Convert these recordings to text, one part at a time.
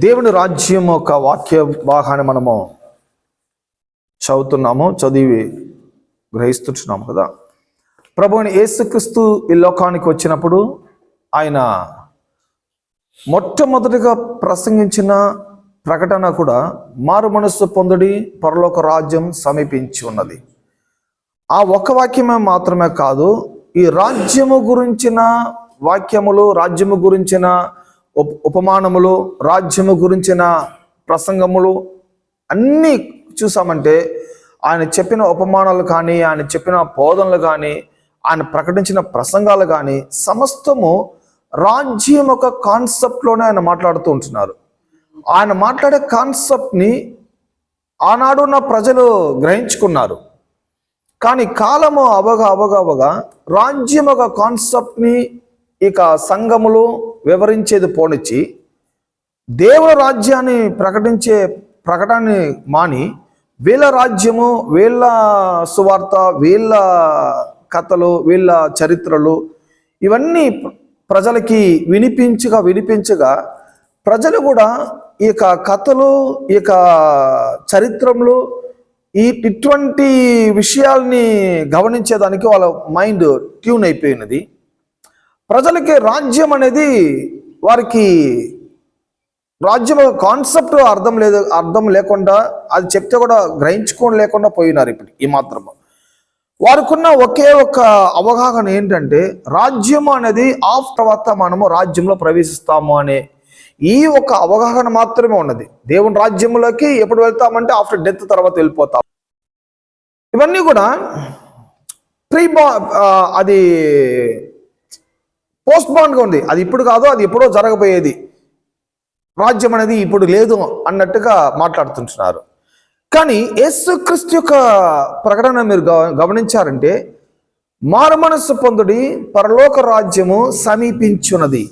దేవుని రాజ్యం ఒక వాక్య భాగాన్ని మనము చదివి గ్రహిస్తున్నాము కదా. ప్రభువుని యేసుక్రీస్తు ఈ లోకానికి వచ్చినప్పుడు ఆయన మొట్టమొదటిగా ప్రసంగించిన ప్రకటన కూడా మారు మనస్సు పొందుడి, పరలోక రాజ్యం సమీపించి ఉన్నది. ఆ ఒక్క వాక్యమే మాత్రమే కాదు, ఈ రాజ్యము గురించిన వాక్యములు, రాజ్యము గురించిన ఉపమానములు, రాజ్యము గురించిన ప్రసంగములు అన్నీ చూసామంటే ఆయన చెప్పిన ఉపమానాలు కానీ, ఆయన చెప్పిన బోధనలు కానీ, ఆయన ప్రకటించిన ప్రసంగాలు కానీ సమస్తము రాజ్యం ఒక కాన్సెప్ట్లోనే ఆయన మాట్లాడుతూ ఉంటున్నారు. ఆయన మాట్లాడే కాన్సెప్ట్ని ఆనాడు నా ప్రజలు గ్రహించుకున్నారు. కానీ కాలము అవగా రాజ్యం ఒక కాన్సెప్ట్ని ఇక సంఘములు వివరించేది పోనిచ్చి దేవుని రాజ్యాన్ని ప్రకటించే ప్రకటనని మాని వీళ్ళ రాజ్యము, వీళ్ళ సువార్త, వీళ్ళ కథలు, వీళ్ళ చరిత్రలు ఇవన్నీ ప్రజలకి వినిపించగా ప్రజలు కూడా ఈ కథలు, ఈ చరిత్రములు, ఇటువంటి విషయాల్ని గమనించేదానికి వాళ్ళ మైండ్ ట్యూన్ అయిపోయినది. ప్రజలకి రాజ్యం అనేది, వారికి రాజ్యం కాన్సెప్ట్ అర్థం లేకుండా, అది చెప్తే కూడా గ్రహించుకోని లేకుండా పోయినారు. ఇప్పుడు ఈ మాత్రము వారికున్న ఒకే ఒక అవగాహన ఏంటంటే రాజ్యం అనేది తర్వాత మనము రాజ్యంలో ప్రవేశిస్తాము అనే ఈ ఒక అవగాహన మాత్రమే ఉన్నది. దేవుని రాజ్యంలోకి ఎప్పుడు వెళ్తామంటే ఆఫ్టర్ డెత్ తర్వాత వెళ్ళిపోతాం. ఇవన్నీ కూడా అది పోస్ట్ బాండ్గా ఉంది. అది ఇప్పుడు కాదు, అది ఎప్పుడో జరగబోయేది. రాజ్యం అనేది ఇప్పుడు లేదు అన్నట్టుగా మాట్లాడుతుంటున్నారు. కానీ యేసుక్రీస్తు యొక్క ప్రకటన మీరు గమనించారంటే మారు మనస్సు పొందుడి, పరలోక రాజ్యము సమీపించున్నది,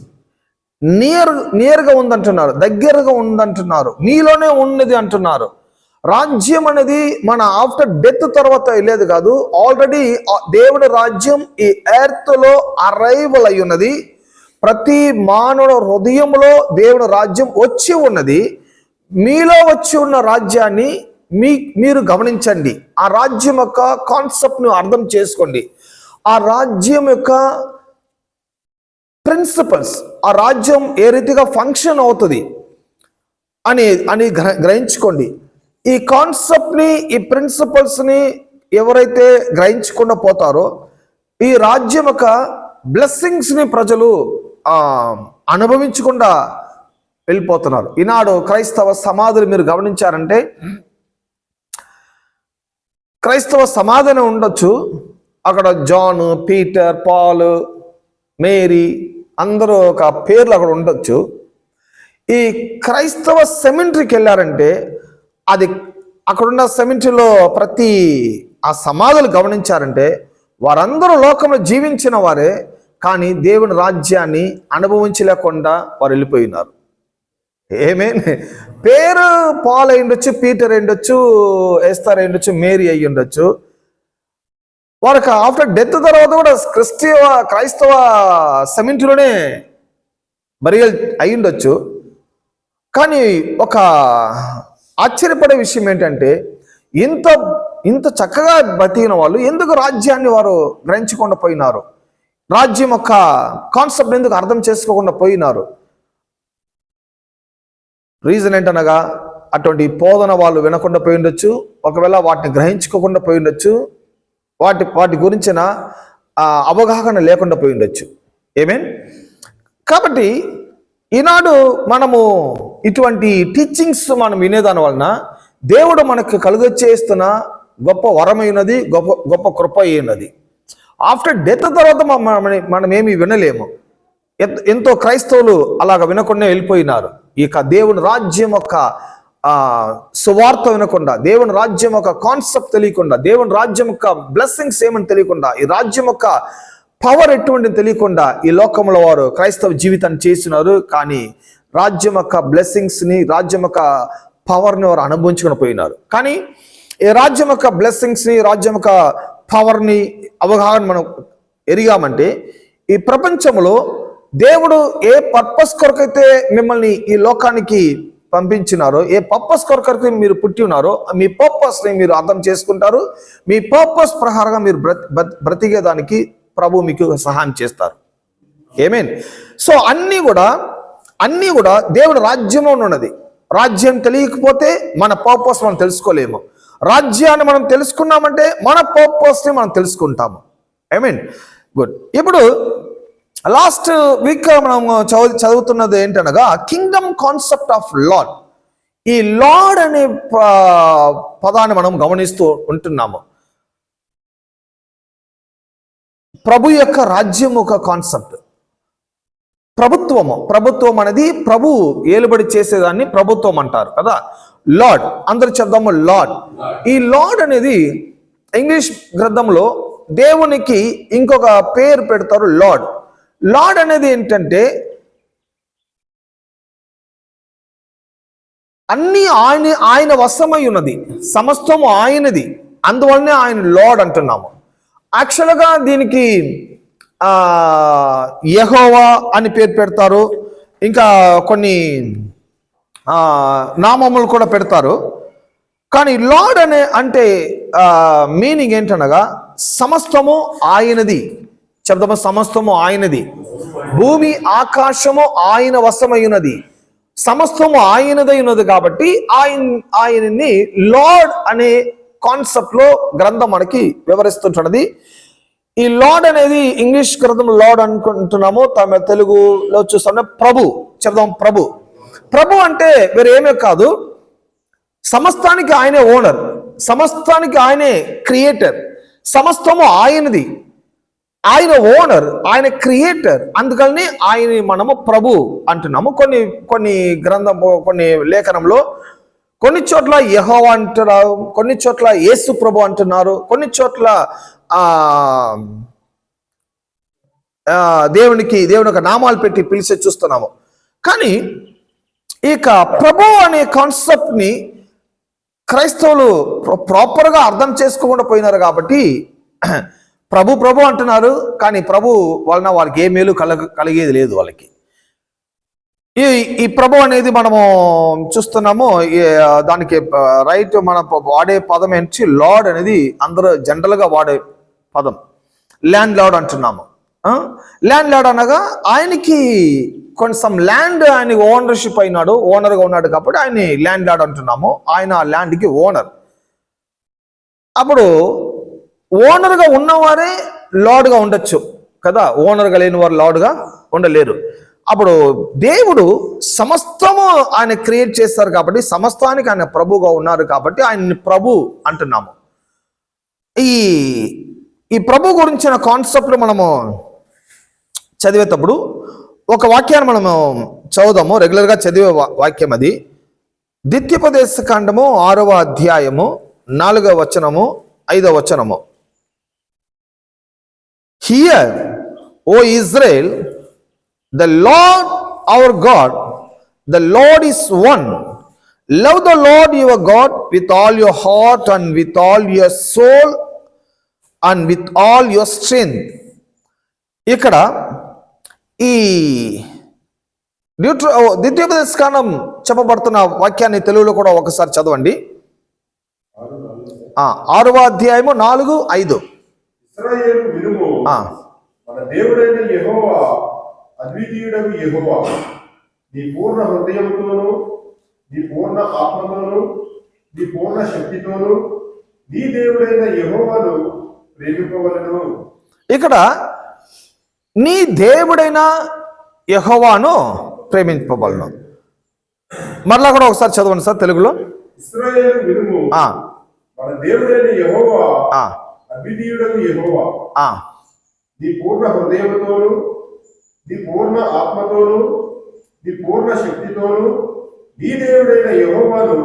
నియర్గా ఉందంటున్నారు, దగ్గరగా ఉందంటున్నారు, మీలోనే ఉన్నది అంటున్నారు. రాజ్యం అనేది మన ఆఫ్టర్ డెత్ తర్వాత వెళ్ళేది కాదు. ఆల్రెడీ దేవుడి రాజ్యం ఈ ఎర్త్ లో అరైవల్ అయి ఉన్నది. ప్రతి మానవుల హృదయంలో దేవుని రాజ్యం వచ్చి ఉన్నది. మీలో వచ్చి ఉన్న రాజ్యాన్ని మీరు గమనించండి. ఆ రాజ్యం యొక్క కాన్సెప్ట్ను అర్థం చేసుకోండి. ఆ రాజ్యం యొక్క ప్రిన్సిపల్స్, ఆ రాజ్యం ఏ రీతిగా ఫంక్షన్ అవుతుంది అని గ్రహించుకోండి. ఈ కాన్సెప్ట్ని, ఈ ప్రిన్సిపల్స్ని ఎవరైతే గ్రహించకుండా పోతారో ఈ రాజ్యం యొక్క బ్లెస్సింగ్స్ని ప్రజలు అనుభవించకుండా వెళ్ళిపోతున్నారు. ఈనాడు క్రైస్తవ సమాధులు మీరు గమనించారంటే క్రైస్తవ సమాధిని ఉండొచ్చు, అక్కడ జాన్, పీటర్, పాల్, మేరీ అందరూ ఒక పేర్లు అక్కడ ఉండొచ్చు. ఈ క్రైస్తవ సెమినరీకి వెళ్ళారంటే అది అక్కడున్న సెమినరీలో ప్రతి ఆ సమాధులు గమనించారంటే వారందరూ లోకంలో జీవించిన వారే, కానీ దేవుని రాజ్యాన్ని అనుభవించలేకుండా వారు వెళ్ళిపోయినారు. పేరు పాల్ అయి ఉండొచ్చు, పీటర్ అయి ఉండొచ్చు, ఎస్తర్ అయి ఉండొచ్చు, మేరీ అయి ఉండొచ్చు. వారికి ఆఫ్టర్ డెత్ తర్వాత కూడా క్రైస్తవ సెమినరీలోనే బరియల్ అయి ఉండొచ్చు. కానీ ఒక ఆశ్చర్యపడే విషయం ఏంటంటే ఇంత చక్కగా బతికిన వాళ్ళు ఎందుకు రాజ్యాన్ని వారు గ్రహించకుండా పోయినారు? రాజ్యం యొక్క కాన్సెప్ట్ ఎందుకు అర్థం చేసుకోకుండా పోయినారు? రీజన్ ఏంటనగా అటువంటి బోధన వాళ్ళు వినకుండా పోయి ఉండొచ్చు, ఒకవేళ వాటిని గ్రహించుకోకుండా పోయి ఉండొచ్చు, వాటి గురించిన అవగాహన లేకుండా పోయి ఉండొచ్చు. కాబట్టి ఈనాడు మనము ఇటువంటి టీచింగ్స్ మనం వినేదాని వలన దేవుడు మనకు కలుగచేస్తున్న గొప్ప వరమైనది, గొప్ప కృప అయినది. ఆఫ్టర్ డెత్ తర్వాత మనమేమి వినలేము. ఎంతో క్రైస్తవులు అలాగ వినకుండా వెళ్ళిపోయినారు. ఇక దేవుని రాజ్యం యొక్క సువార్త వినకుండా, దేవుని రాజ్యం యొక్క కాన్సెప్ట్ తెలియకుండా, దేవుని రాజ్యం యొక్క బ్లెస్సింగ్స్ ఏమని తెలియకుండా, ఈ రాజ్యం యొక్క పవర్ ఎటువంటి తెలియకుండా ఈ లోకంలో వారు క్రైస్తవ జీవితాన్ని చేస్తున్నారు. కానీ రాజ్యం యొక్క బ్లెస్సింగ్స్ని, రాజ్యం యొక్క పవర్ని వారు అనుభవించుకుని పోయినారు. కానీ ఈ రాజ్యం యొక్క బ్లెస్సింగ్స్ని, రాజ్యం యొక్క పవర్ని అవగాహన మనం ఎరిగామంటే ఈ ప్రపంచంలో దేవుడు ఏ పర్పస్ కొరకైతే మిమ్మల్ని ఈ లోకానికి పంపించినారో, ఏ పర్పస్ కొరకైతే మీరు పుట్టి ఉన్నారో, మీ పర్పస్ని మీరు అర్థం చేసుకుంటారు. మీ పర్పస్ ప్రకారంగా మీరు బ్రతికేదానికి ప్రభు మీకు సహాయం చేస్తారు. ఆమేన్. సో అన్నీ కూడా దేవుడు రాజ్యంలో ఉన్నది. రాజ్యం తెలియకపోతే మన పర్పస్ మనం తెలుసుకోలేము. రాజ్యాన్ని మనం తెలుసుకున్నామంటే మన పర్పస్ని మనం తెలుసుకుంటాము. ఆమేన్. గుడ్. ఇప్పుడు లాస్ట్ వీక్ మనం చదువుతున్నది ఏంటనగా కింగ్డమ్ కాన్సెప్ట్ ఆఫ్ లార్డ్. ఈ లార్డ్ అనే పదాన్ని మనం గమనిస్తూ ఉంటున్నాము. ప్రభు యొక్క రాజ్యం ఒక కాన్సెప్ట్. ప్రభుత్వం అనేది ప్రభు ఏలుబడి చేసేదాన్ని ప్రభుత్వం అంటారు కదా. లార్డ్, అందరు చెప్దాము లార్డ్. ఈ లార్డ్ అనేది ఇంగ్లీష్ గ్రంథంలో దేవునికి ఇంకొక పేరు పెడతారు, లార్డ్. లార్డ్ అనేది ఏంటంటే అన్ని ఆయన వశమై ఉన్నది, సమస్తము ఆయనది, అందువల్లనే ఆయన లార్డ్ అంటున్నాము. యాక్చువల్గా దీనికి యెహోవా అని పేరు పెడతారు, ఇంకా కొన్ని నామములు కూడా పెడతారు. కానీ లార్డ్ అంటే మీనింగ్ ఏంటనగా సమస్తము ఆయనది. చెప్దాము, సమస్తము ఆయనది. భూమి ఆకాశము ఆయన వశమై ఉన్నది, సమస్తము ఆయనదై ఉన్నది. కాబట్టి ఆయనని లార్డ్ అనే కాన్సెప్ట్ లో గ్రంథం మనకి వివరిస్తుంటున్నది. ఈ లార్డ్ అనేది ఇంగ్లీష్ గ్రంథం లార్డ్ అనుకుంటున్నాము, తెలుగులో చూస్తాం ప్రభు. చెప్దాం ప్రభు. ప్రభు అంటే వేరే ఏమే కాదు, సమస్తానికి ఆయనే ఓనర్, సమస్తానికి ఆయనే క్రియేటర్, సమస్తము ఆయనది. ఆయన ఓనర్, ఆయన క్రియేటర్, అందుకని ఆయన మనము ప్రభు అంటున్నాము. కొన్ని కొన్ని లేఖనంలో కొన్ని చోట్ల యెహోవా అంటున్నారు, కొన్ని చోట్ల యేసు ప్రభు అంటున్నారు, కొన్ని చోట్ల దేవుని ఒక నామాలు పెట్టి పిలిచి చూస్తున్నాము. కానీ ఇక ప్రభు అనే కాన్సెప్ట్ ని క్రైస్తవులు ప్రాపర్గా అర్థం చేసుకోకుండా పోయినారు. కాబట్టి ప్రభు అంటున్నారు, కానీ ప్రభు వలన వాళ్ళకి ఏ మేలు కలిగేది లేదు వాళ్ళకి. ఈ ప్రభు అనేది మనము చూస్తున్నాము, దానికి రైట్ మన వాడే పదం ఏంటి, లార్డ్ అనేది అందరూ జనరల్ గా వాడే పదం. ల్యాండ్ లార్డ్ అంటున్నాము. ల్యాండ్ లార్డ్ అనగా ఆయనకి కొంచెం ల్యాండ్ ఆయన ఓనర్షిప్ అయినాడు, ఓనర్గా ఉన్నాడు కాబట్టి ఆయన ల్యాండ్ లార్డ్ అంటున్నాము. ఆయన ల్యాండ్కి ఓనర్. అప్పుడు ఓనర్గా ఉన్నవారే లార్డ్గా ఉండొచ్చు కదా, ఓనర్గా లేని వారు లార్డ్గా ఉండలేరు. అప్పుడు దేవుడు సమస్తము ఆయన క్రియేట్ చేస్తారు కాబట్టి సమస్తానికి ఆయన ప్రభుగా ఉన్నారు కాబట్టి ఆయన్ని ప్రభు అంటున్నాము. ఈ ప్రభు గురించిన కాన్సెప్ట్ మనము చదివేటప్పుడు ఒక వాక్యాన్ని మనము చదువుదాము, రెగ్యులర్గా చదివే వాక్యం అది. ద్వితీయోపదేశ కాండము 6వ అధ్యాయము 4వ వచనము 5వ వచనము. Hear O Israel, the Lord our God, the Lord is one. Love the Lord your God with all your heart and with all your soul and with all your strength. ఇక్కడ ఈ ద్వితీయోపదేశ కాండం చెప్పబడుతున్న వాక్యాన్ని తెలుగులో కూడా ఒకసారి చదవండి. 6వ అధ్యాయము 4, 5. ఇశ్రాయేలు వినుము, మన దేవుడైన యెహోవా అద్వితీయుడగు యెహోవా, నీ పూర్ణ హృదయముతోను, నీ పూర్ణ ఆత్మతోను, నీ పూర్ణ శక్తితోను నీ దేవుడైన యెహోవాను ప్రేమింపవలెను. ఇక్కడ నీ దేవుడైన యెహోవాను ప్రేమింపవలను. మరలా కూడా ఒకసారి చదవండి సార్ తెలుగులో. ఇశ్రాయేలు వినుము, మన దేవుడైన యెహోవా అద్వితీయుడగు యెహోవా, నీ పూర్ణ హృదయముతోను, నీ పూర్ణ ఆత్మతోను, నీ పూర్ణ శక్తితోను నీ దేవుడైన యెహోవాను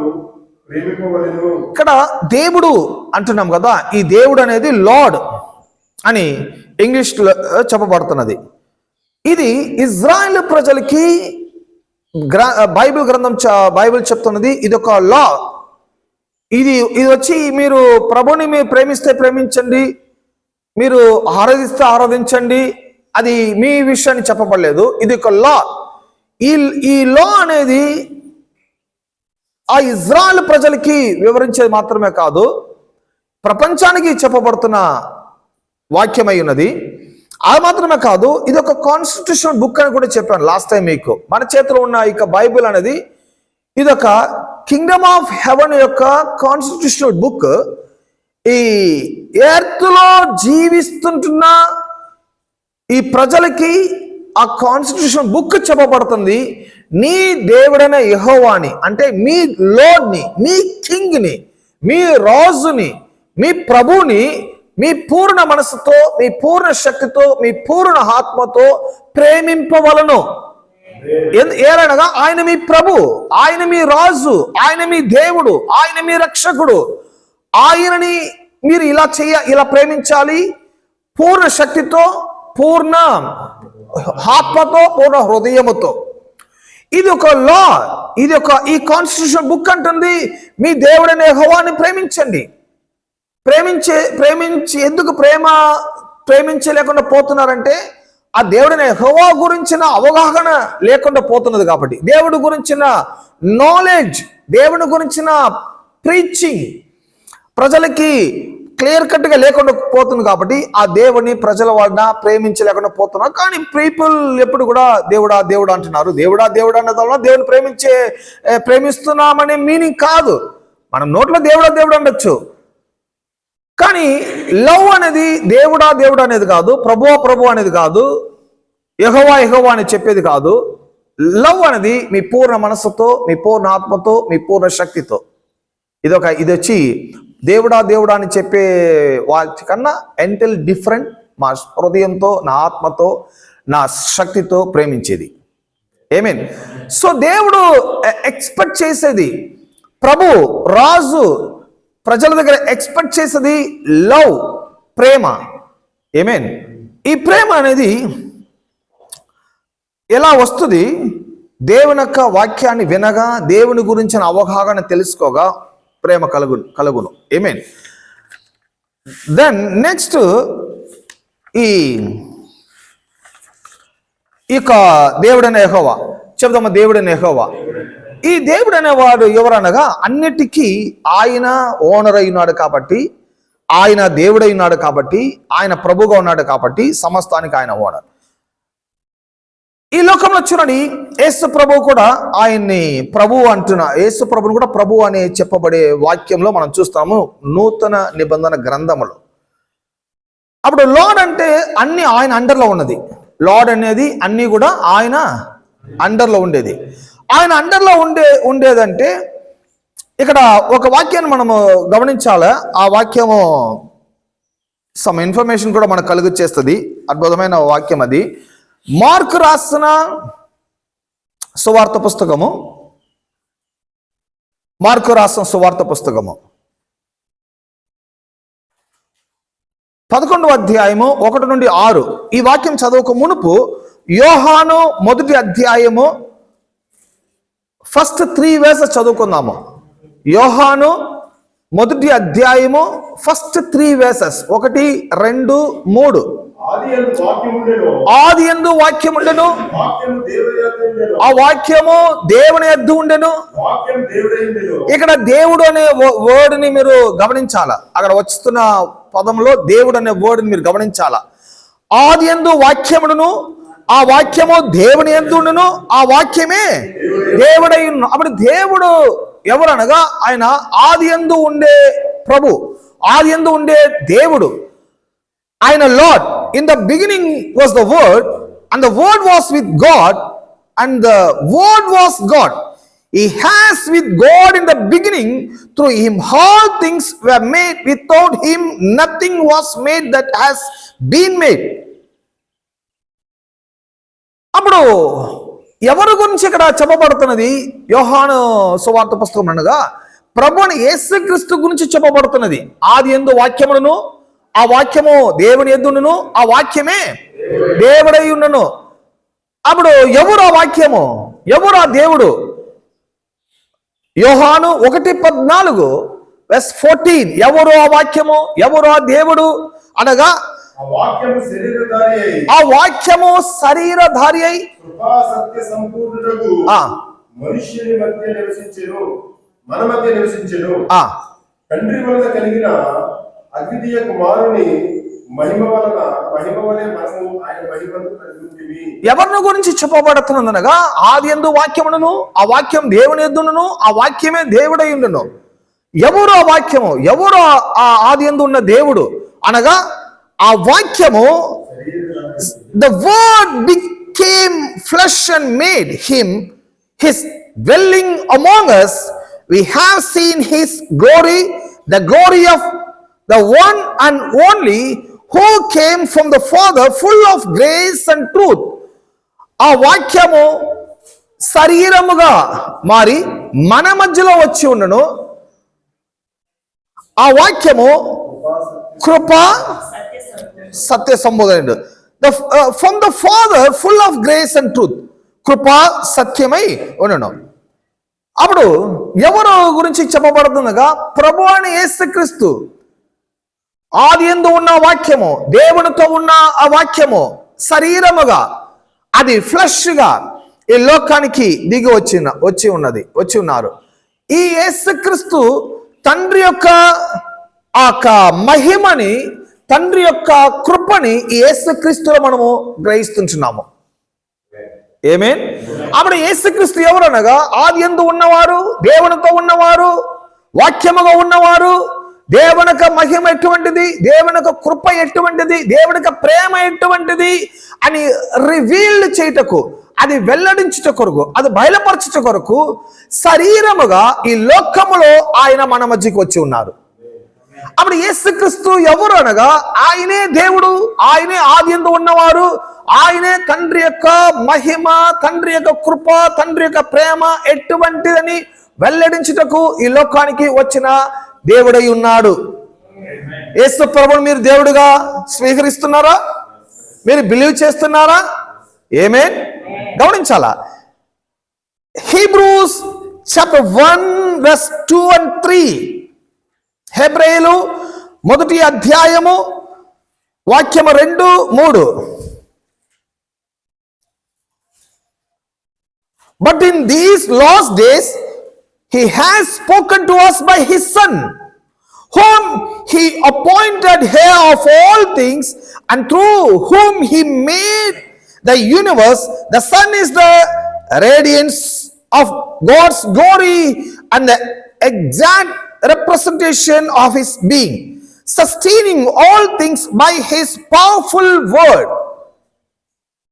ప్రేమింపవలెను. ఇక్కడ దేవుడు అంటున్నాం కదా, ఈ దేవుడు అనేది లార్డ్ అని ఇంగ్లీష్ చెప్పబడుతున్నది. ఇది ఇజ్రాయెల్ ప్రజలకి బైబిల్ చెప్తున్నది, ఇది ఒక లా. ఇది వచ్చి మీరు ప్రభుని మీరు ప్రేమిస్తే ప్రేమించండి, మీరు ఆరాధిస్తే ఆరాధించండి అది మీ విషయాన్ని చెప్పబడలేదు. ఇది ఒక లా. ఈ లా అనేది ఆ ఇజ్రాయెల్ ప్రజలకి వివరించేది మాత్రమే కాదు, ప్రపంచానికి చెప్పబడుతున్న వాక్యమై ఉన్నది. అది మాత్రమే కాదు, ఇది ఒక కాన్స్టిట్యూషన్ బుక్ అని కూడా చెప్పాను లాస్ట్ టైం మీకు. మన చేతిలో ఉన్న ఇక బైబిల్ అనేది ఇదొక కింగ్డమ్ ఆఫ్ హెవెన్ యొక్క కాన్స్టిట్యూషనల్ బుక్. ఈ ఎర్త్లో జీవిస్తుంటున్న ఈ ప్రజలకి ఆ కాన్స్టిట్యూషన్ బుక్ చెప్పబడుతుంది. నీ దేవుడైన యెహోవాని, అంటే మీ లోడ్ని, మీ కింగ్ని, మీ రాజుని, మీ ప్రభుని మీ పూర్ణ మనసుతో, మీ పూర్ణ శక్తితో, మీ పూర్ణ ఆత్మతో ప్రేమింపవలను. ఏలనగా ఆయన మీ ప్రభు, ఆయన మీ రాజు, ఆయన మీ దేవుడు, ఆయన మీ రక్షకుడు. ఆయనని మీరు ఇలా ప్రేమించాలి, పూర్ణ శక్తితో, పూర్ణ ఆత్మతో, పూర్ణ హృదయముతో. ఇది ఒక లా. ఈ కాన్స్టిట్యూషన్ బుక్ అంటుంది మీ దేవుడైన యెహోవాని ప్రేమించండి. ప్రేమించి ఎందుకు ప్రేమించలేకుండా పోతున్నారంటే ఆ దేవుడిని యెహోవా గురించిన అవగాహన లేకుండా పోతున్నది కాబట్టి, దేవుడి గురించిన నాలెడ్జ్, దేవుని గురించిన ప్రీచింగ్ ప్రజలకి క్లియర్ కట్ గా లేకుండా పోతుంది కాబట్టి ఆ దేవుని ప్రజల వలన ప్రేమించలేకుండా పోతున్నారు. కానీ పీపుల్ ఎప్పుడు కూడా దేవుడా దేవుడా అంటున్నారు. దేవుడా దేవుడా అన్న వల్ల దేవుని ప్రేమిస్తున్నామనే మీనింగ్ కాదు. మనం నోట్లో దేవుడా దేవుడు అనొచ్చు, కానీ లవ్ అనేది దేవుడా దేవుడు అనేది కాదు, ప్రభువా ప్రభు అనేది కాదు, యెహోవా యెహోవా అని చెప్పేది కాదు. లవ్ అనేది మీ పూర్ణ మనస్సుతో, మీ పూర్ణ ఆత్మతో, మీ పూర్ణ శక్తితో. ఇది వచ్చి దేవుడా దేవుడా అని చెప్పే వాటి కన్నా ఎంటల్ డిఫరెంట్. మా హృదయంతో, నా ఆత్మతో, నా శక్తితో ప్రేమించేది. ఆమేన్. సో దేవుడు ఎక్స్పెక్ట్ చేసేది, ప్రభు రాజు ప్రజల దగ్గర ఎక్స్పెక్ట్ చేసేది లవ్, ప్రేమ. ఆమేన్. ఈ ప్రేమ అనేది ఎలా వస్తుంది? దేవుని యొక్క వాక్యాన్ని వినగా, దేవుని గురించిన అవగాహన తెలుసుకోగా ప్రేమ కలుగును. ఆమేన్. దెన్ నెక్స్ట్ ఇక దేవుడైన యెహోవా చెప్దామా. దేవుడైన యెహోవా, ఈ దేవుడు అనేవాడు ఎవరనగా అన్నిటికీ ఆయన ఓనర్ అయినాడు కాబట్టి, ఆయన దేవుడై ఉన్నాడు కాబట్టి, ఆయన ప్రభుగా ఉన్నాడు కాబట్టి సమస్తానికి ఆయన ఓనర్. ఈ లోకంలో చూడండి, యేసు ప్రభు కూడా ఆయన్ని ప్రభు యేసు ప్రభుని కూడా ప్రభు అని చెప్పబడే వాక్యంలో మనం చూస్తాము నూతన నిబంధన గ్రంథములో. అప్పుడు లార్డ్ అంటే అన్ని ఆయన అండర్లో ఉన్నది. లార్డ్ అనేది అన్ని కూడా ఆయన అండర్లో ఉండేది. ఆయన అండర్లో ఉండేదంటే ఇక్కడ ఒక వాక్యాన్ని మనము గమనించాలి. ఆ వాక్యము సమ్ ఇన్ఫర్మేషన్ కూడా మనకు కలుగు చేస్తుంది. అద్భుతమైన వాక్యం అది. మార్కు రాసిన సువార్త పుస్తకము, మార్కు రాసిన సువార్త పుస్తకము 11వ అధ్యాయము 1 నుండి 6. ఈ వాక్యం చదువుకు మునుపు యోహాను 1వ అధ్యాయము ఫస్ట్ 3 verses చదువుకుందాము. యోహాను 1వ అధ్యాయము ఫస్ట్ 3 verses 1, 2, 3. ఆది యందు వాక్యముండెను, ఆ వాక్యము దేవుని యొద్ద ఉండెను. ఇక్కడ దేవుడు అనే వర్డ్ని మీరు గమనించాల. అక్కడ వస్తున్న పదంలో దేవుడు అనే వర్డ్ని మీరు గమనించాల. ఆది యందు వాక్యముడును, ఆ వాక్యము దేవుని యందు ఉండును, ఆ వాక్యమే దేవుడై ఉన్న. అప్పుడు దేవుడు ఎవరనగా ఆయన ఆది యందు ఉండే ప్రభు, ఆది యందు ఉండే దేవుడు, ఆయన lord. In the beginning was the word, and the word was with God, and the word was God. He has with God in the beginning. Through him all things were made. Without him nothing was made that has been made. అప్పుడు ఎవరి గురించి ఇక్కడ చెప్పబడుతున్నది? యోహాను సువార్త పుస్తకం అనగా ప్రభువుని యేసుక్రీస్తు గురించి చెప్పబడుతున్నది. ఆది యందు వాక్యమును, ఆ వాక్యము దేవుని యందును, ఆ వాక్యమే దేవుడై ఉన్నను. అప్పుడు ఎవరు ఆ వాక్యము, ఎవరు ఆ దేవుడు? యోహాను 1:14 verse 14. ఎవరు ఆ వాక్యము, ఎవరు ఆ దేవుడు అనగా ఆ వాక్యము శరీరధారి అయి ఆ వాక్యము శరీరధారి అయి కృపా సత్య సంపూర్ణుడగు ఆ మనుష్యుని మధ్య నివసించెను, మన మధ్య నివసించెను. ఆ తండ్రి వలన కలిగిన అద్వితీయ కుమారుని మహిమ వలె మనము ఆయన మహిమను కలుగుతుంది. ఎవరిని గురించి చెప్పబడుతున్నదనగా ఆది యందు వాక్యమును, ఆ వాక్యం దేవుని యందును, ఆ వాక్యమే దేవుడై ఉండును. ఎవరు ఆ వాక్యము? ఎవరు ఆ ఆది యందు ఉన్న దేవుడు అనగా ఆ వాక్యము the word became flesh and made him his dwelling among us. We have seen his glory, the glory of the one and only who came from the Father, full of grace and truth. ఆ వాక్యము శరీరముగా మారి మన మధ్యలో వచ్చి ఉండను. ఆ వాక్యము కృప సత్య సంబోధన from the father full of grace and truth. కృప సత్యమై ఉండను. అప్పుడు ఎవరు గురించి చెప్పబడుతుండగా ప్రభు అని యేసుక్రీస్తు ఆది యందు ఉన్న వాక్యము, దేవునితో ఉన్న ఆ వాక్యము శరీరముగా, అది ఫ్లెష్ గా ఈ లోకానికి దిగి వచ్చి ఉన్నారు. ఈ యేసుక్రీస్తు తండ్రి యొక్క మహిమని, తండ్రి యొక్క కృపని ఈ యేసుక్రీస్తులో మనము గ్రహిస్తుంటున్నాము. ఆమేన్. అప్పుడు యేసుక్రీస్తు ఎవరు అనగా ఆది యందు ఉన్నవారు, దేవునితో ఉన్నవారు, వాక్యముగా ఉన్నవారు, దేవునిక మహిమ ఎటువంటిది, దేవునిక కృప ఎటువంటిది, దేవునిక ప్రేమ ఎటువంటిది అని రివీల్డ్ చేయుటకు, అది వెల్లడించుట కొరకు, అది బయలుపరచుట కొరకు శరీరముగా ఈ లోకములో ఆయన మన మధ్యకి వచ్చి ఉన్నారు. అప్పుడు యేసుక్రీస్తు ఎవరు అనగా ఆయనే దేవుడు, ఆయనే ఆది యందు ఉన్నవారు, ఆయనే తండ్రి యొక్క మహిమ, తండ్రి యొక్క కృప, తండ్రి యొక్క ప్రేమ ఎటువంటిదని వెల్లడించుటకు ఈ లోకానికి వచ్చిన దేవుడై ఉన్నాడు. యేసు ప్రభువుని మీరు దేవుడుగా స్వీకరిస్తున్నారా? మీరు బిలీవ్ చేస్తున్నారా? ఆమేన్. గమనించాలా, హీబ్రూస్ చాప్టర్ 1 verse 2 and 3, హెబ్రేయులు 1వ అధ్యాయము వాక్యము 2, 3. But in these last days he has spoken to us by his son, whom he appointed heir of all things, and through whom he made the universe. The son is the radiance of God's glory and the exact representation of his being, sustaining all things by his powerful word.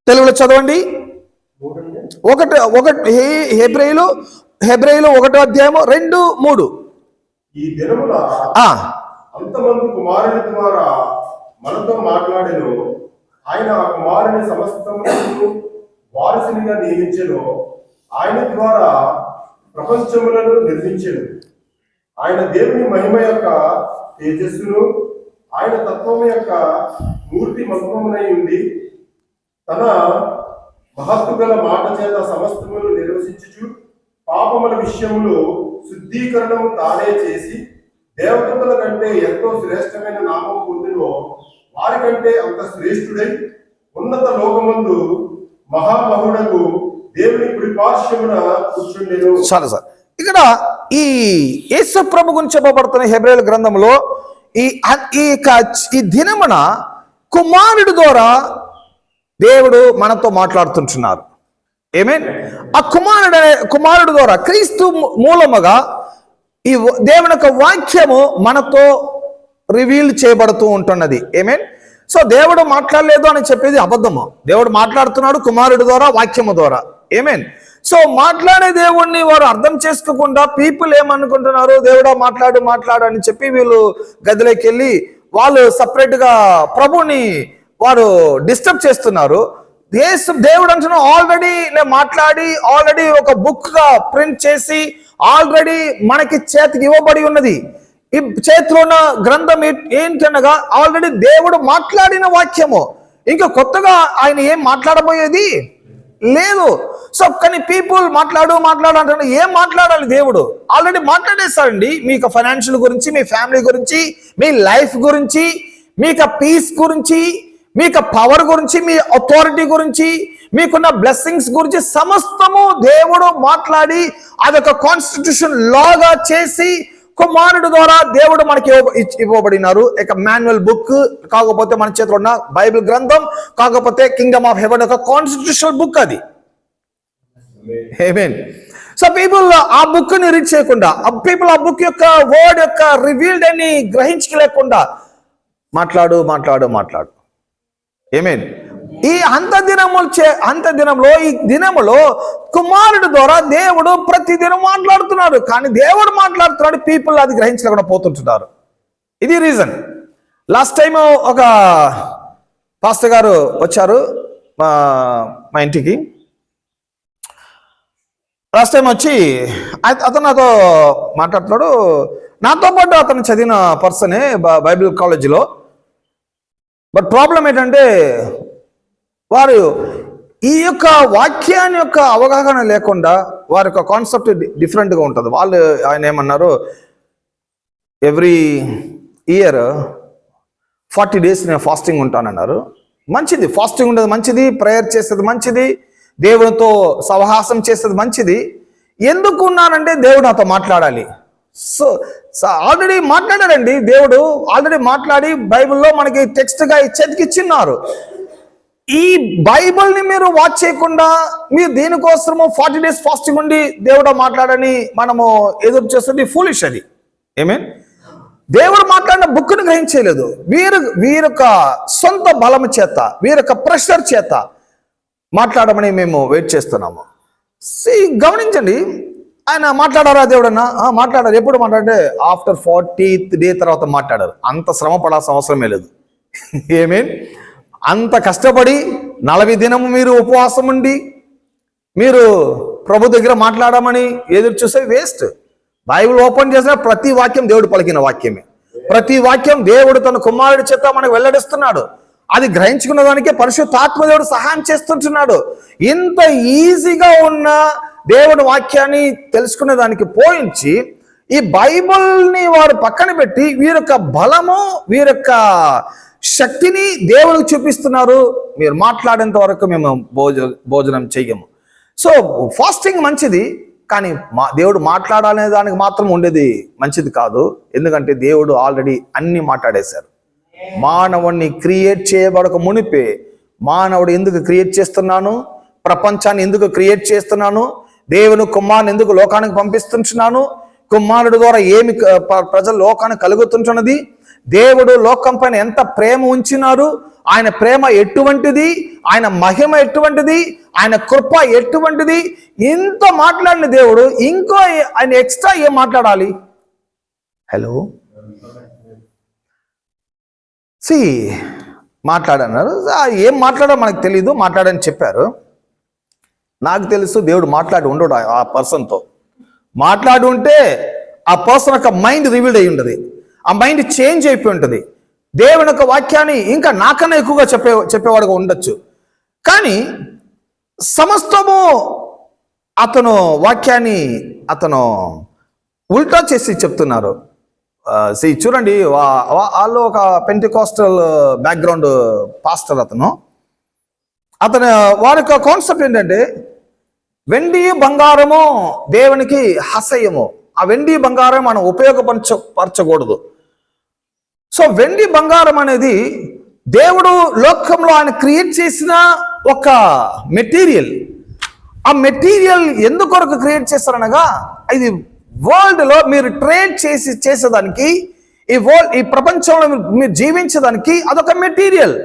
తెలుగులో చదవండి. హెబ్రేయులు 1వ అధ్యాయము 2, 3. ఈ దినమున అంతమంది కుమారుని ద్వారా మనతో మాట్లాడెను. ఆయన ఆ కుమారుని సమస్తమును వారసునిగా నియమించెను. ఆయన ద్వారా ప్రపంచములను నిర్మించెను. ఆయన దేవుని మహిమ యొక్క తేజస్సును, ఆయన తత్వము యొక్క మూర్తి మత్వమునై ఉండి, తన మహత్తు గల మాట చేత సమస్తములు నిర్వసించుచు, పాపముల విషయములో శుద్ధీకరణము తానే చేసి, దేవదూతల కంటే ఎంతో శ్రేష్టమైన నామం పొందినో వారి కంటే అంత శ్రేష్ఠుడై ఉన్నత లోకమందు మహామహుడకు దేవుని కుడి పార్శ్వమున కూర్చుండెను. చాలు సార్. ఇక్కడ ఈ యేసు ప్రభు గురించి చెప్పబడుతున్న హెబ్రేయుల గ్రంథంలో ఈ దినమున కుమారుడు ద్వారా దేవుడు మనతో మాట్లాడుతుంటున్నారు. ఆమేన్. ఆ కుమారుడు ద్వారా క్రీస్తు మూలముగా ఈ దేవుని యొక్క వాక్యము మనతో రివీల్ చేయబడుతూ ఉంటున్నది. ఆమేన్. సో దేవుడు మాట్లాడలేదు అని చెప్పేది అబద్ధము. దేవుడు మాట్లాడుతున్నాడు కుమారుడు ద్వారా, వాక్యము ద్వారా. ఆమేన్. సో మాట్లాడే దేవుణ్ణి వారు అర్థం చేసుకోకుండా పీపుల్ ఏమనుకుంటున్నారు, దేవుడా మాట్లాడు అని చెప్పి వీళ్ళు గదిలోకి వెళ్ళి వాళ్ళు సపరేట్ గా ప్రభుని వారు డిస్టర్బ్ చేస్తున్నారు. దేవుడు అంటున్నా ఆల్రెడీ నేను మాట్లాడి ఆల్రెడీ ఒక బుక్ గా ప్రింట్ చేసి ఆల్రెడీ మనకి చేతికి ఇవ్వబడి ఉన్నది. ఈ చేతిలో ఉన్న గ్రంథం ఏంటనగా ఆల్రెడీ దేవుడు మాట్లాడిన వాక్యము. ఇంకా కొత్తగా ఆయన ఏం మాట్లాడబోయేది లేదు. సో కానీ పీపుల్ మాట్లాడు అంటున్నా, ఏం మాట్లాడాలి? దేవుడు ఆల్రెడీ మాట్లాడేస్తాడండి. మీకు ఫైనాన్షియల్ గురించి, మీ ఫ్యామిలీ గురించి, మీ లైఫ్ గురించి, మీకు పీస్ గురించి, మీకు పవర్ గురించి, మీ అథారిటీ గురించి, మీకున్న బ్లెస్సింగ్స్ గురించి సమస్తము దేవుడు మాట్లాడి అదొక కాన్స్టిట్యూషన్ లాగా చేసి కుమారుడు ద్వారా దేవుడు మనకి ఇవ్వబడినారు. ఇక మాన్యువల్ బుక్ కాకపోతే మన చేతిలో ఉన్న బైబిల్ గ్రంథం, కాకపోతే కింగ్డమ్ ఆఫ్ హెవెన్ ఒక కాన్స్టిట్యూషనల్ బుక్ అది. ఆమేన్. సో పీపుల్ ఆ బుక్ ని రీడ్ చేయకుండా, పీపుల్ ఆ బుక్ యొక్క వర్డ్ యొక్క రివీల్డ్ అని గ్రహించలేకుండా మాట్లాడు. ఆమేన్. ఈ అంత దినంలో ఈ దినములో కుమారుడు ద్వారా దేవుడు ప్రతిదినం మాట్లాడుతున్నాడు. కానీ దేవుడు మాట్లాడుతున్నాడు, పీపుల్ అది గ్రహించలేకుండా పోతుంటున్నారు. ఇది రీజన్. లాస్ట్ టైం ఒక పాస్టర్ గారు వచ్చారు మా ఇంటికి. లాస్ట్ టైం వచ్చి అతను నాతో మాట్లాడుతున్నాడు. నాతో పాటు అతను చదివిన పర్సనే బైబిల్ కాలేజీలో. బట్ ప్రాబ్లం ఏంటంటే వారు ఈ యొక్క వాక్యాన్ని యొక్క అవగాహన లేకుండా వారి యొక్క కాన్సెప్ట్ డిఫరెంట్గా ఉంటుంది. ఆయన ఏమన్నారు, ఎవ్రీ ఇయర్ 40 days నేను ఫాస్టింగ్ ఉంటానన్నారు. మంచిది, ఫాస్టింగ్ ఉండేది మంచిది, ప్రేయర్ చేసేది మంచిది, దేవునితో సహవాసం చేసేది మంచిది. ఎందుకు ఉన్నానంటే దేవుడు నాతో మాట్లాడాలి. సో ఆల్రెడీ మాట్లాడారండి దేవుడు, ఆల్రెడీ మాట్లాడి బైబిల్లో మనకి టెక్స్ట్గా చేతికిచ్చిన్నారు. ఈ బైబిల్ని మీరు వాచ్ చేయకుండా మీరు దీనికోసము 40 days ఫాస్టింగ్ ఉండి దేవుడు మాట్లాడని మనము ఎదురు చేస్తుంది ఫూలిష్ అది. ఆమేన్. దేవుడు మాట్లాడిన బుక్ను గ్రహించలేదు. వీరొక సొంత బలము చేత, వీరొక ప్రెషర్ చేత మాట్లాడమని మేము వెయిట్ చేస్తున్నాము. గమనించండి, ఆయన మాట్లాడారా దేవుడన్నా? మాట్లాడారు. ఎప్పుడు మాట్లాడితే ఆఫ్టర్ 40th day తర్వాత మాట్లాడారు. అంత శ్రమ పడాల్సిన అవసరమే లేదు. ఆమేన్. అంత కష్టపడి 40 దినము మీరు ఉపవాసం ఉండి మీరు ప్రభు దగ్గర మాట్లాడమని ఎదురు చూసే వేస్ట్. బైబిల్ ఓపెన్ చేసిన ప్రతి వాక్యం దేవుడు పలికిన వాక్యమే. ప్రతి వాక్యం దేవుడు తన కుమారుడి చేత మనకు వెల్లడిస్తున్నాడు. అది గ్రహించుకున్న దానికే పరిశుద్ధాత్మ దేవుడు సహాయం చేస్తుంటున్నాడు. ఇంత ఈజీగా ఉన్న దేవుడి వాక్యాన్ని తెలుసుకునే దానికి పోయించి ఈ బైబిల్ని వారు పక్కన పెట్టి వీరొక బలము, వీరొక శక్తిని దేవుడికి చూపిస్తున్నారు. మీరు మాట్లాడేంత వరకు మేము భోజనం చెయ్యము. సో ఫాస్టింగ్ మంచిది, కానీ దేవుడు మాట్లాడాలనే దానికి మాత్రం ఉండేది మంచిది కాదు. ఎందుకంటే దేవుడు ఆల్రెడీ అన్ని మాట్లాడేశారు. మానవుణ్ణి క్రియేట్ చేయబడక మునిపే మానవుడు ఎందుకు క్రియేట్ చేస్తున్నాను, ప్రపంచాన్ని ఎందుకు క్రియేట్ చేస్తున్నాను, దేవుని కుమారుని ఎందుకు లోకానికి పంపిస్తున్నాను, కుమారుడు ద్వారా ఏమి ప్రజలు లోకానికి కలుగుతుంటున్నది, దేవుడు లోకం పైన ఎంత ప్రేమ ఉంచినారు, ఆయన ప్రేమ ఎటువంటిది, ఆయన మహిమ ఎటువంటిది, ఆయన కృప ఎటువంటిది, ఇంత మాట్లాడిన దేవుడు ఇంకో ఆయన ఎక్స్ట్రా ఏం మాట్లాడాలి? హలో, మాట్లాడన్నారు. ఏం మాట్లాడో మనకు తెలీదు, మాట్లాడని చెప్పారు. నాకు తెలుసు దేవుడు మాట్లాడి ఉండడు ఆ పర్సన్తో. మాట్లాడి ఉంటే ఆ పర్సన్ యొక్క మైండ్ రివీల్డ్ అయి ఉంటుంది, ఆ మైండ్ చేంజ్ అయిపోయి ఉంటుంది. దేవుని యొక్క వాక్యాన్ని ఇంకా నాకన్నా ఎక్కువగా చెప్పేవాడుగా ఉండొచ్చు. కానీ సమస్తము అతను వాక్యాన్ని అతను ఉల్టా చేసి చెప్తున్నారు. చూడండి, వాళ్ళు ఒక పెంటికాస్టల్ బ్యాక్గ్రౌండ్ పాస్టర్. అతను వారి యొక్క కాన్సెప్ట్ ఏంటంటే వెండి బంగారము దేవునికి అసహ్యము. ఆ వెండి బంగారం మనం ఉపయోగపరచకూడదు. సో వెండి బంగారం అనేది దేవుడు లోకంలో ఆయన క్రియేట్ చేసిన ఒక మెటీరియల్. ఆ మెటీరియల్ ఎందుకొరకు క్రియేట్ చేస్తారనగా, ఇది వరల్డ్ లో మీరు ట్రేడ్ చేసేదానికి, ఈ ప్రపంచంలో మీరు జీవించేదానికి అదొక మెటీరియల్.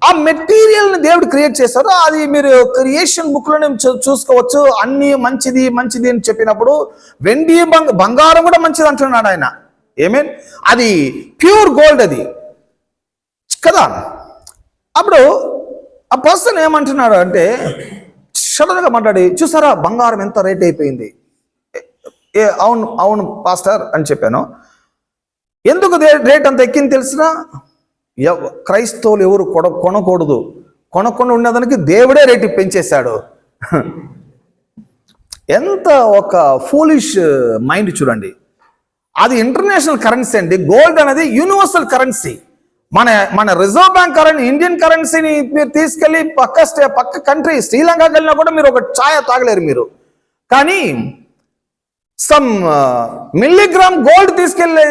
ఆ మెటీరియల్ ని దేవుడు క్రియేట్ చేశారు. అది మీరు క్రియేషన్ బుక్ లోనే చూసుకోవచ్చు. అన్ని మంచిది మంచిది అని చెప్పినప్పుడు వెండి బంగారం కూడా మంచిది అంటున్నాడు ఆయన. అది ప్యూర్ గోల్డ్ అది కదా. అప్పుడు ఆ పర్సన్ ఏమంటున్నాడు అంటే, సడన్ గా మాట్లాడి, చూసారా బంగారం ఎంత రేట్ అయిపోయింది. అవును అవును పాస్టర్ అని చెప్పాను. ఎందుకు రేట్ అంత ఎక్కింది తెలిసినా, క్రైస్తవులు ఎవరు కొనకూడదు, కొనకుండా ఉండేదానికి దేవుడే రేటు పెంచేశాడు. ఎంత ఒక ఫూలిష్ మైండ్ చూడండి. అది ఇంటర్నేషనల్ కరెన్సీ అండి. గోల్డ్ అనేది యూనివర్సల్ కరెన్సీ. మన రిజర్వ్ బ్యాంక్ కరెన్సీ, ఇండియన్ కరెన్సీని మీరు తీసుకెళ్లి పక్క కంట్రీ శ్రీలంకకి వెళ్ళినా కూడా మీరు ఒక ఛాయ తాగలేరు మీరు. కానీ సమ్ మిల్లీగ్రామ్ గోల్డ్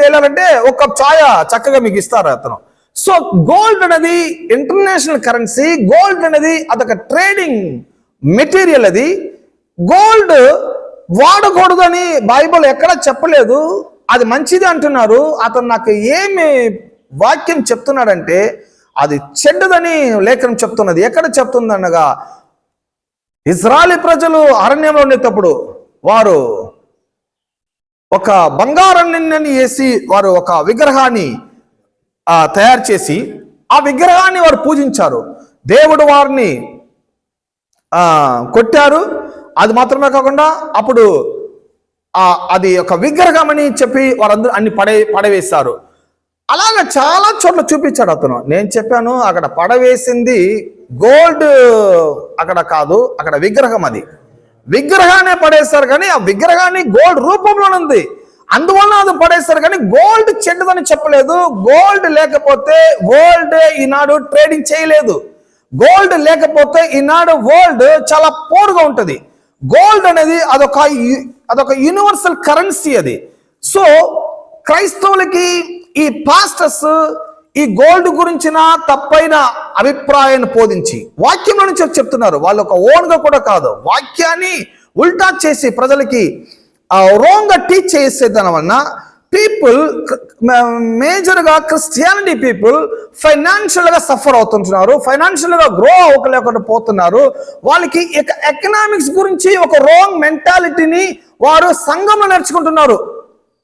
వెళ్ళాలంటే ఒక ఛాయ చక్కగా మీకు ఇస్తారు అతను. సో గోల్డ్ అనేది ఇంటర్నేషనల్ కరెన్సీ. గోల్డ్ అనేది అదొక ట్రేడింగ్ మెటీరియల్. అది గోల్డ్ వాడకూడదు అని బైబిల్ ఎక్కడ చెప్పలేదు. అది మంచిది అంటున్నారు. అతను నాకు ఏమి వాక్యం చెప్తున్నాడంటే అది చెడ్డదని లేఖనం చెప్తున్నది. ఎక్కడ చెప్తుంది అనగా, ఇజ్రాయెల్ ప్రజలు అరణ్యంలో ఉండేటప్పుడు వారు ఒక బంగారాన్ని వేసి వారు ఒక విగ్రహాన్ని తయారు చేసి ఆ విగ్రహాన్ని వారు పూజించారు. దేవుడు వారిని కొట్టారు. అది మాత్రమే కాకుండా అప్పుడు అది ఒక విగ్రహం అని చెప్పి వారందరూ అన్ని పడవేశారు. అలాగా చాలా చోట్ల చూపించాడు అతను. నేను చెప్పాను అక్కడ పడవేసింది గోల్డ్ అక్కడ కాదు, అక్కడ విగ్రహం. అది విగ్రహాన్ని పడేస్తారు కానీ ఆ విగ్రహాన్ని గోల్డ్ రూపంలో ఉంది, అందువల్ల అది పడేస్తారు. కానీ గోల్డ్ చెడ్డదని చెప్పలేదు. గోల్డ్ లేకపోతే వరల్డ్ ఈనాడు ట్రేడింగ్ చేయలేదు. గోల్డ్ లేకపోతే ఈనాడు వరల్డ్ చాలా పోరుగా ఉంటుంది. గోల్డ్ అనేది అదొక యూనివర్సల్ కరెన్సీ అది. సో క్రైస్తవులకి ఈ పాస్టర్స్ ఈ గోల్డ్ గురించిన తప్పైన అభిప్రాయాన్ని బోధించి వాక్యంలో నుంచి చెప్తున్నారు. వాళ్ళు ఒక ఓన్గా కూడా కాదు, వాక్యాన్ని ఉల్టా చేసి ప్రజలకి రాంగ్ గా టీచ్ చేసేదాని వలన పీపుల్, మేజర్గా క్రిస్టియానిటీ పీపుల్ ఫైనాన్షియల్ గా సఫర్ అవుతుంటున్నారు, ఫైనాన్షియల్ గా గ్రో అవ్వలేకుండా పోతున్నారు. వాళ్ళకి ఎకనామిక్స్ గురించి ఒక రాంగ్ మెంటాలిటీని వారు సంఘంలో నేర్చుకుంటున్నారు.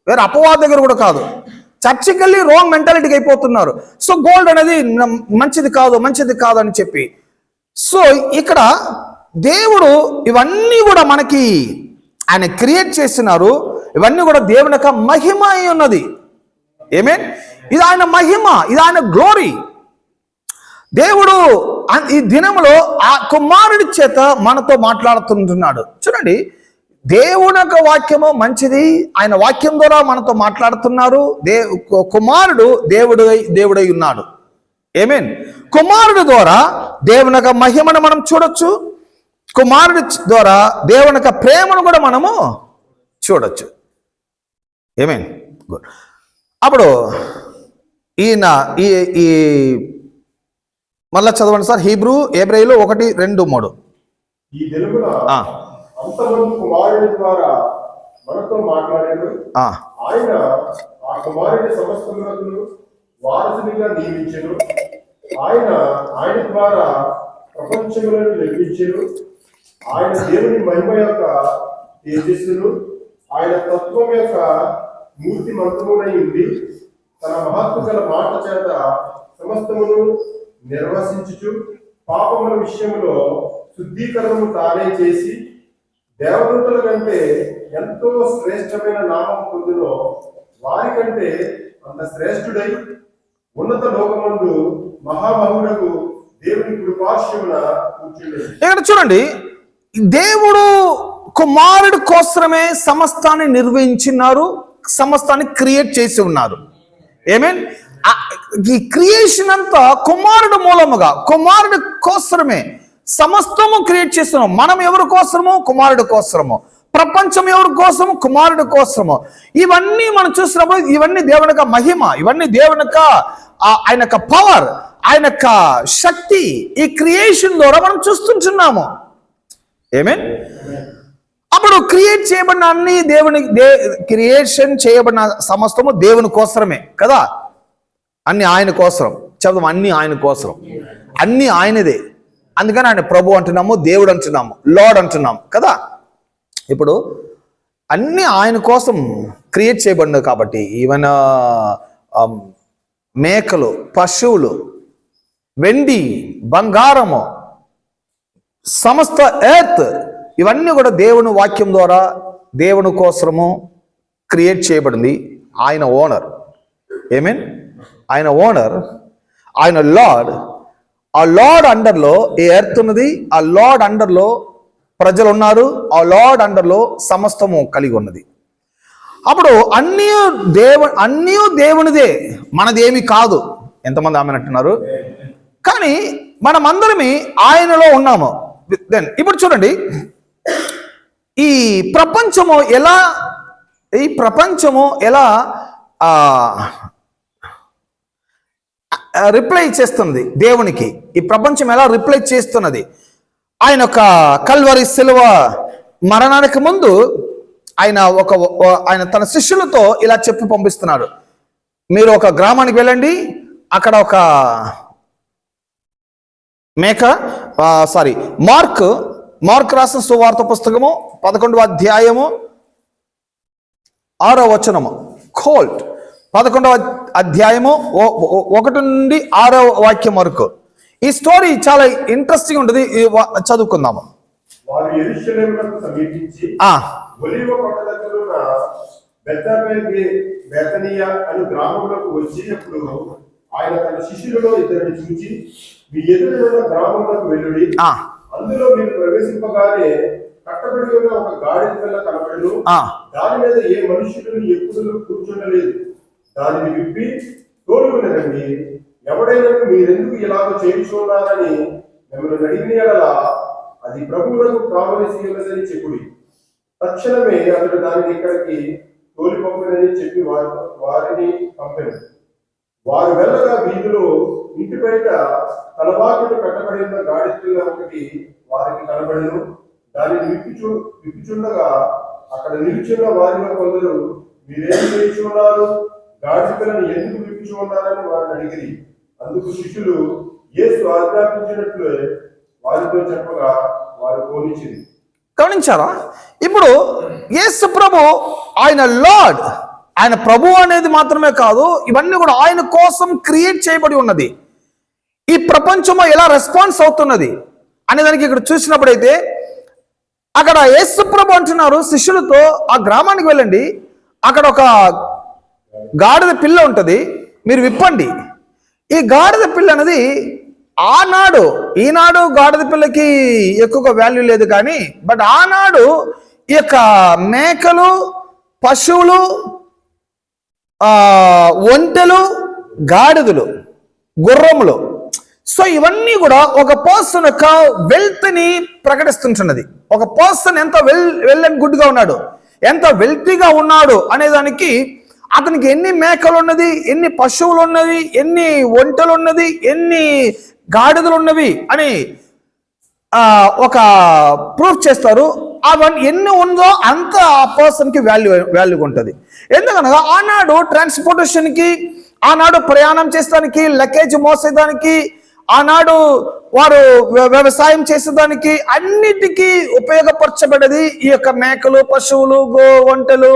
వేరే అపవాద దగ్గర కూడా కాదు, చర్చికి వెళ్ళి రాంగ్ మెంటాలిటీకి అయిపోతున్నారు. సో గోల్డ్ అనేది మంచిది కాదు అని చెప్పి. సో ఇక్కడ దేవుడు ఇవన్నీ కూడా మనకి ఆయన క్రియేట్ చేస్తున్నారు. ఇవన్నీ కూడా దేవుని యొక్క మహిమ అయి ఉన్నది. ఆమేన్. ఇది ఆయన మహిమ, ఇది ఆయన గ్లోరీ. దేవుడు ఈ దినములో ఆ కుమారుడి చేత మనతో మాట్లాడుతుంటున్నాడు. చూడండి, దేవుని యొక్క వాక్యము మంచిది. ఆయన వాక్యం ద్వారా మనతో మాట్లాడుతున్నారు. కుమారుడు దేవుడై ఉన్నాడు. ఆమేన్. కుమారుడు ద్వారా దేవుని యొక్క మహిమను మనం చూడొచ్చు. కుమారుడు ద్వారా దేవుని యొక్క ప్రేమను కూడా మనము చూడొచ్చు. ఆమేన్. గుడ్. అప్పుడు ఈయన ఈ మళ్ళా చదవండి సార్. హెబ్రీయులు 1:2-3. ఈ దినమున అంతమంది కుమారుడి ద్వారా మనతో మాట్లాడాడు. ఆయన ఆ కుమారుడి సమస్తములను వారసునిగా నియమించెను. ఆయన ద్వారా ప్రపంచములను నిర్మించెను. ఆయన దేవుని మహిమ యొక్క తేజస్సును, ఆయన తత్వం యొక్క మూర్తి మంత్రమునై ఉండి తన మహత్వ గల మాట చేత సమస్తమును నిర్వసించుచు పాపముల విషయంలో శుద్ధీకరణము తానే చేసి దేవదూతల కంటే ఎంతో శ్రేష్టమైన నామం పొందునో వారికంటే అంత శ్రేష్ఠుడై ఉన్నత లోకమందు మహామహుడకు దేవుని కృపాశ్రమున కూర్చుండెను. ఇక్కడ చూడండి, దేవుడు కుమారుడు కోసమే సమస్తాన్ని నిర్వహించినారు, సమస్తాన్ని క్రియేట్ చేసి ఉన్నారు. ఆమేన్. ఈ క్రియేషన్ అంతా కుమారుడు మూలముగా, కుమారుడు కోసమే సమస్తము క్రియేట్ చేస్తున్నాం. మనం ఎవరి కోసము? కుమారుడు కోసము. ప్రపంచం ఎవరి కోసము? కుమారుడు కోసము. ఇవన్నీ మనం చూసినప్పుడు ఇవన్నీ దేవుని యొక్క మహిమ, ఇవన్నీ దేవుని యొక్క ఆయన యొక్క పవర్, ఆయన యొక్క శక్తి ఈ క్రియేషన్ ద్వారా మనం చూస్తుంటున్నాము. ఆమేన్. అప్పుడు క్రియేట్ చేయబడిన అన్ని క్రియేషన్ చేయబడిన సమస్తము దేవుని కోసమే కదా. అన్ని ఆయన కోసం చదువు, అన్ని ఆయన కోసం, అన్ని ఆయనదే. అందుకని ఆయన ప్రభు అంటున్నాము, దేవుడు అంటున్నాము, లార్డ్ అంటున్నాము కదా. ఇప్పుడు అన్ని ఆయన కోసం క్రియేట్ చేయబడినవి కాబట్టి ఈవెన్ మేకలు, పశువులు, వెండి, బంగారము, సమస్త ఎర్త్ ఇవన్నీ కూడా దేవుని వాక్యం ద్వారా దేవుని కోసము క్రియేట్ చేయబడింది. ఆయన ఓనర్. ఆమేన్. ఆయన ఓనర్, ఆయన లార్డ్. ఆ లార్డ్ అండర్లో ఈ ఎర్త్ ఉన్నది, ఆ లార్డ్ అండర్లో ప్రజలు ఉన్నారు, ఆ లార్డ్ అండర్లో సమస్తము కలిగి ఉన్నది. అప్పుడు అన్నీ దేవునిదే, మనదేమి కాదు. ఎంతమంది ఆమె అంటున్నారు? కానీ మనమందరమే ఆయనలో ఉన్నాము. దెన్ ఇప్పుడు చూడండి, ఈ ప్రపంచము ఎలా రిప్లై చేస్తుంది దేవునికి. ఈ ప్రపంచం ఎలా రిప్లై చేస్తున్నది? ఆయన ఒక కల్వరి శిలువ మరణానికి ముందు ఆయన తన శిష్యులతో ఇలా చెప్పి పంపిస్తున్నారు. మీరు ఒక గ్రామానికి వెళ్ళండి, అక్కడ ఒక మార్క్ రాసిన సువార్త పుస్తకము 11వ అధ్యాయము 6వ వచనము, 11వ అధ్యాయము 1 నుండి 6వ వాక్యం వరకు. ఈ స్టోరీ చాలా ఇంట్రెస్టింగ్ ఉంటుంది, చదువుకుందాము. వారు యెరూషలేమునకు సమీపించి ఒలీవ కొండ దగ్గర ఉన్న బెతనియా అను గ్రామంలోకి వచ్చినప్పుడు ఆయన తన శిష్యులలో ఇద్దరిని చూచి, మీ ఎదురున్న గ్రామంలోకి వెళ్ళుడి, అందులో మీరు ప్రవేశింపగానే కట్టబడి ఉన్న ఒక గాడిద పిల్ల కనబడును, దాని మీద ఏ మనుషులను ఎప్పుడు కూర్చుండలేదు, దానిని విప్పి తోలుకుని రండి, ఎవడైనా మీరెందుకు ఇలాగ చేయించున్నారని మిమ్మల్ని అడిగిన యెడల అది ప్రభువులకు కావలసి ఉన్నదని చెప్పుడి. తక్షణమే అతడు దానిని ఇక్కడికి తోలి పంపినని చెప్పి వారిని పంపాను. వారు వెళ్ళగా వీధిలో ఇంటి బయట తలవాకుడు కట్టబడి ఉన్న గాడిద పిల్ల ఒకటి వారికి కనబడను. దానిని విప్పుచుండగా అక్కడ నిలుచున్న వారిలో కొందరు, మీరేం చేయించు ఉన్నారు, గాడిద పిల్లని ఎందుకు విప్పుచు ఉన్నారని వారిని అడిగిరి. అందుకు శిష్యులు యేసు ఆజ్ఞాపించినట్లు వారితో చెప్పగా వారు పోనిచ్చిరి. గమనించారా? ఇప్పుడు యేసు ప్రభు ఆయన లార్డ్, ఆయన ప్రభు అనేది మాత్రమే కాదు, ఇవన్నీ కూడా ఆయన కోసం క్రియేట్ చేయబడి ఉన్నది. ఈ ప్రపంచంలో ఎలా రెస్పాన్స్ అవుతున్నది అనే దానికి ఇక్కడ చూసినప్పుడైతే, అక్కడ యేసు ప్రభు అంటున్నారు శిష్యులతో, ఆ గ్రామానికి వెళ్ళండి, అక్కడ ఒక గాడిద పిల్ల ఉంటుంది, మీరు విప్పండి. ఈ గాడిద పిల్ల అనేది ఈనాడు గాడిద పిల్లకి ఎక్కువగా వాల్యూ లేదు, కానీ బట్ ఆనాడు ఈ యొక్క మేకలు, పశువులు, ఒంటెలు, గాడిదలు, గుర్రములు, సో ఇవన్నీ కూడా ఒక పర్సన్ యొక్క వెల్త్ ని ప్రకటిస్తుంటున్నది. ఒక పర్సన్ ఎంత వెల్ అండ్ గుడ్ గా ఉన్నాడు, ఎంత వెల్తీగా ఉన్నాడు అనేదానికి అతనికి ఎన్ని మేకలు ఉన్నది, ఎన్ని పశువులు ఉన్నది, ఎన్ని ఒంటెలు ఉన్నది, ఎన్ని గాడిదలు ఉన్నవి అని ఒక ప్రూఫ్ చేస్తారు. అవన్నీ ఎన్ని ఉందో అంత ఆ పర్సన్కి వాల్యూ ఉంటుంది. ఎందుకనగా ఆనాడు ట్రాన్స్పోర్టేషన్కి, ఆనాడు ప్రయాణం చేసేదానికి, లగేజ్ మోసేదానికి, ఆనాడు వారు వ్యవసాయం చేసేదానికి అన్నిటికీ ఉపయోగపరచబడేది ఈ యొక్క మేకలు, పశువులు, ఒంటెలు,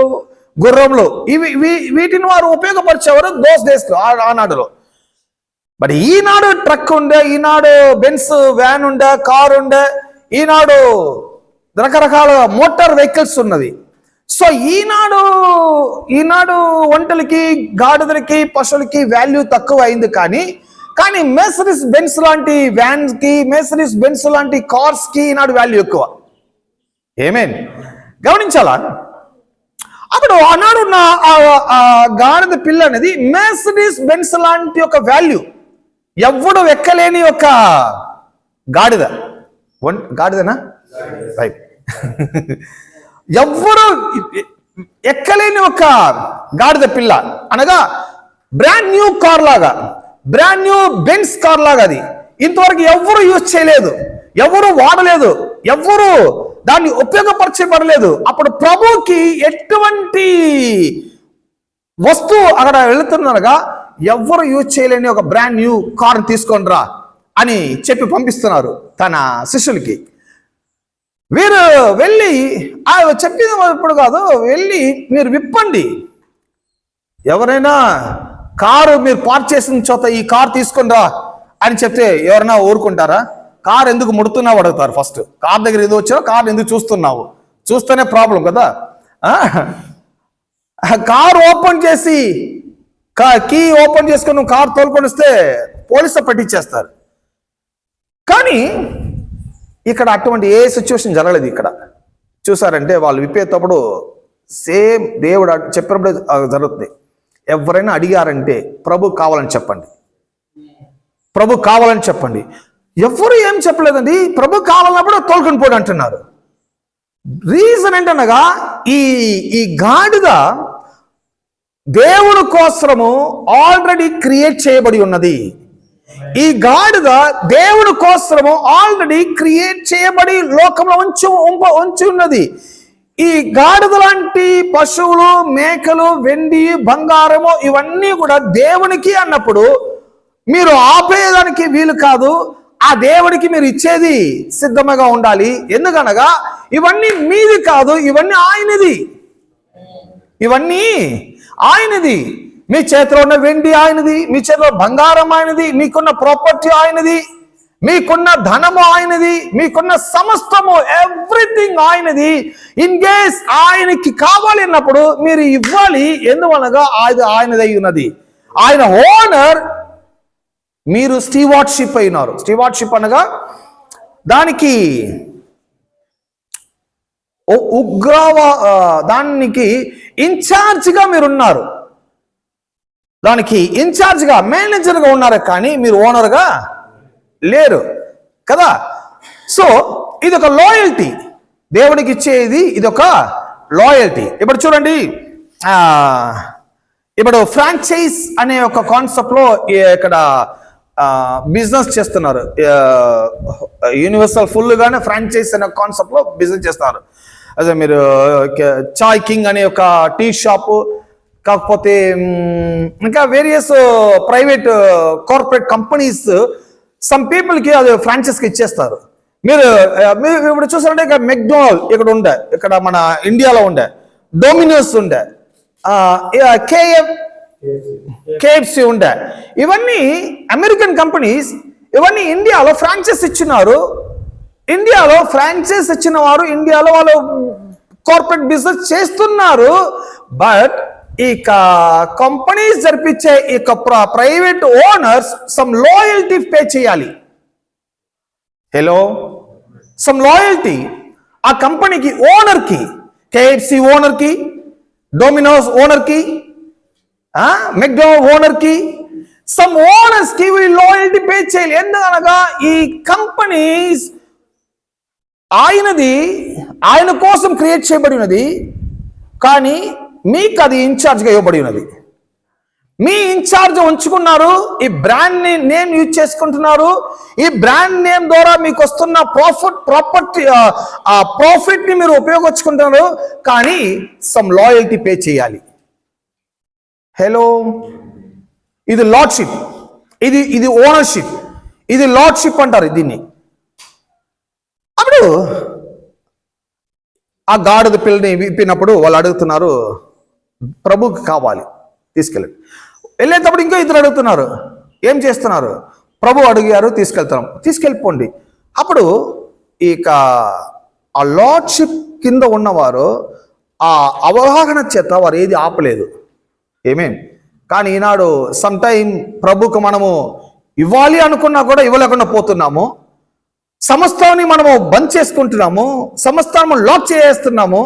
గుర్రములు. వీటిని వారు ఉపయోగపరిచేవారు దోస్ డేస్ లో, ఆనాడులో. బట్ ఈనాడు ట్రక్ ఉండే, ఈనాడు బెన్స్ వ్యాన్ ఉండే, కార్ ఉండే, ఈనాడు రకరకాల మోటార్ వెహికల్స్ ఉన్నది. సో ఈనాడు ఒంటలకి, గాడిదలకి, పశువులకి వాల్యూ తక్కువ అయింది. కానీ మెర్సిడీస్ బెన్స్ లాంటి వ్యాన్స్ కి, మెర్సిడీస్ బెన్స్ లాంటి కార్స్ కి ఈనాడు వాల్యూ ఎక్కువ. ఏమేన్ గమనించాలా? అప్పుడు ఆనాడు గాడిద పిల్ల అనేది మెర్సిడీస్ బెన్స్ లాంటి ఒక వాల్యూ. ఎవడు ఎక్కలేని ఒక గాడిదనా రైట్ ఎవరు ఎక్కలేని ఒక గాడిద పిల్ల అనగా బ్రాండ్ న్యూ కార్ లాగా, బ్రాండ్ న్యూ బెన్స్ కార్ లాగా. అది ఇంతవరకు ఎవరు యూజ్ చేయలేదు, ఎవరు వాడలేదు, ఎవరు దాన్ని ఉపయోగపరచబడలేదు. అప్పుడు ప్రభుకి ఎటువంటి వస్తువు అక్కడ వెళుతున్నగా ఎవరు యూజ్ చేయలేని ఒక బ్రాండ్ న్యూ కార్ తీసుకొని రా అని చెప్పి పంపిస్తున్నారు తన శిష్యులకి. వీరు వెళ్ళి చెప్పింది ఇప్పుడు కాదు, వెళ్ళి మీరు విప్పండి, ఎవరైనా కారు మీరు పార్క్ చేసిన చోట ఈ కార్ తీసుకొని రా అని చెప్తే ఎవరైనా ఊరుకుంటారా? కార్ ఎందుకు ముడుతున్నావు అడుగుతారు. ఫస్ట్ కార్ దగ్గర ఏదో వచ్చావు, కార్ ఎందుకు చూస్తున్నావు, చూస్తేనే ప్రాబ్లం కదా. కార్ ఓపెన్ చేసి కీ ఓపెన్ చేసుకొని నువ్వు కార్ తోలుకొని వస్తే పోలీసులు పట్టించేస్తారు. కానీ ఇక్కడ అటువంటి ఏ సిచ్యువేషన్ జరగలేదు. ఇక్కడ చూసారంటే వాళ్ళు విప్పేటప్పుడు సేమ్ దేవుడు చెప్పినప్పుడు జరుగుతుంది. ఎవరైనా అడిగారంటే ప్రభు కావాలని చెప్పండి, ప్రభు కావాలని చెప్పండి. ఎవరు ఏం చెప్పలేదండి. ప్రభు కావాలన్నప్పుడు తోలుకొని పోడు అంటున్నారు. రీజన్ ఏంటనగా ఈ గాడిద దేవుని కోసము ఆల్రెడీ క్రియేట్ చేయబడి ఉన్నది. ఈ గాడిద దేవుని కోసము ఆల్రెడీ క్రియేట్ చేయబడి లోకంలో ఉంచి ఉన్నది. ఈ గాడిద లాంటి పశువులు, మేకలు, వెండి, బంగారము ఇవన్నీ కూడా దేవునికి అన్నప్పుడు మీరు ఆపేయడానికి వీలు కాదు. ఆ దేవుడికి మీరు ఇచ్చేది సిద్ధంగా ఉండాలి. ఎందుకనగా ఇవన్నీ మీది కాదు, ఇవన్నీ ఆయనది. ఇవన్నీ ఆయనది. మీ చేతిలో ఉన్న వెండి ఆయనది, మీ చేతిలో బంగారం ఆయనది, మీకున్న ప్రాపర్టీ ఆయనది, మీకున్న ధనము ఆయనది, మీకున్న సమస్తము ఎవ్రీథింగ్ ఆయనది. ఇన్ కేస్ ఆయనకి కావాలి అన్నప్పుడు మీరు ఇవ్వాలి. ఎందువనగా అది ఆయనదై ఉన్నది. ఆయన ఓనర్, మీరు స్టీవార్డ్షిప్ అయినారు. స్టీవార్డ్షిప్ అనగా దానికి దానికి ఇన్ఛార్జ్గా మీరున్నారు. దానికి ఇన్ఛార్జ్గా, మేనేజర్గా ఉన్నారు, కానీ మీరు ఓనర్గా లేరు కదా. సో ఇదొక లాయల్టీ, దేవునికి ఇచ్చేది ఇదొక లాయల్టీ. ఇప్పుడు చూడండి, ఇప్పుడు ఫ్రాంచైజ్ అనే ఒక కాన్సెప్ట్లో ఇక్కడ బిజినెస్ చేస్తున్నారు. యూనివర్సల్ ఫుల్గానే ఫ్రాంచైజ్ అనే కాన్సెప్ట్లో బిజినెస్ చేస్తున్నారు. అదే మీరు చాయ్ కింగ్ అనే ఒక టీ షాపు, కాకపోతే ఇంకా various private corporate companies some పీపుల్కి అది ఫ్రాంచైజ్కి ఇచ్చేస్తారు. మీరు ఇప్పుడు చూసారంటే ఇక్కడ మెక్డొనాల్డ్ ఇక్కడ ఉండే, ఇక్కడ మన ఇండియాలో ఉండే, డొమినోస్ ఉండే, కేఎఫ్సి ఉండే, ఇవన్నీ అమెరికన్ కంపెనీస్. ఇవన్నీ ఇండియాలో ఫ్రాంచైజ్ ఇచ్చినారు. ఇండియాలో ఫ్రాంచైజ్ ఇచ్చిన వారు ఇండియాలో వాళ్ళు కార్పొరేట్ బిజినెస్ చేస్తున్నారు. బట్ ఈ కంపెనీస్ జరిపించే ఈ private owners some loyalty pay చేయాలి. హలో, సమ్ లాయల్టీ ఆ కంపెనీకి, ఓనర్కి, కేఎఫ్సి ఓనర్కి, డొమినోస్ ఓనర్కి, మెక్డొనాల్డ్ ఓనర్కి, సమ్ ఓనర్స్కి వీళ్ళు లాయల్టీ పే చేయాలి. ఎందుకనగా ఈ కంపెనీస్ ఆయనది, ఆయన కోసం క్రియేట్ చేయబడి ఉన్నది, కానీ మీకు అది ఇన్ఛార్జ్గా ఇవ్వబడి ఉన్నది. మీ ఇన్ఛార్జ్ ఉంచుకున్నారు. ఈ బ్రాండ్ నేమ్ యూజ్ చేసుకుంటున్నారు. ఈ బ్రాండ్ నేమ్ ద్వారా మీకు వస్తున్న ప్రాఫిట్ ని మీరు ఉపయోగించుకుంటున్నారు, కానీ సమ్ లాయల్టీ పే చేయాలి. హలో, ఇది లార్డ్షిప్, ఇది ఓనర్షిప్, ఇది లార్డ్షిప్ అంటారు దీన్ని. అప్పుడు ఆ గాడిద పిల్లని విప్పినప్పుడు వాళ్ళు అడుగుతున్నారు, ప్రభుకి కావాలి, తీసుకెళ్ళండి. వెళ్ళేటప్పుడు ఇంకో ఇద్దరు అడుగుతున్నారు, ఏం చేస్తున్నారు? ప్రభు అడిగారు, తీసుకెళ్ళిపోండి. అప్పుడు ఇక ఆ లార్డ్షిప్ కింద ఉన్నవారు ఆ అవగాహన చేత వారు ఏది ఆపలేదు. ఏమేం కానీ ఈనాడు సమ్ టైమ్ ప్రభుకు మనము ఇవ్వాలి అనుకున్నా కూడా ఇవ్వలేకుండా పోతున్నాము. సమస్తాన్ని మనము బంద్ చేసుకుంటున్నాము, సమస్తాన్ని లాక్ చేస్తున్నాము.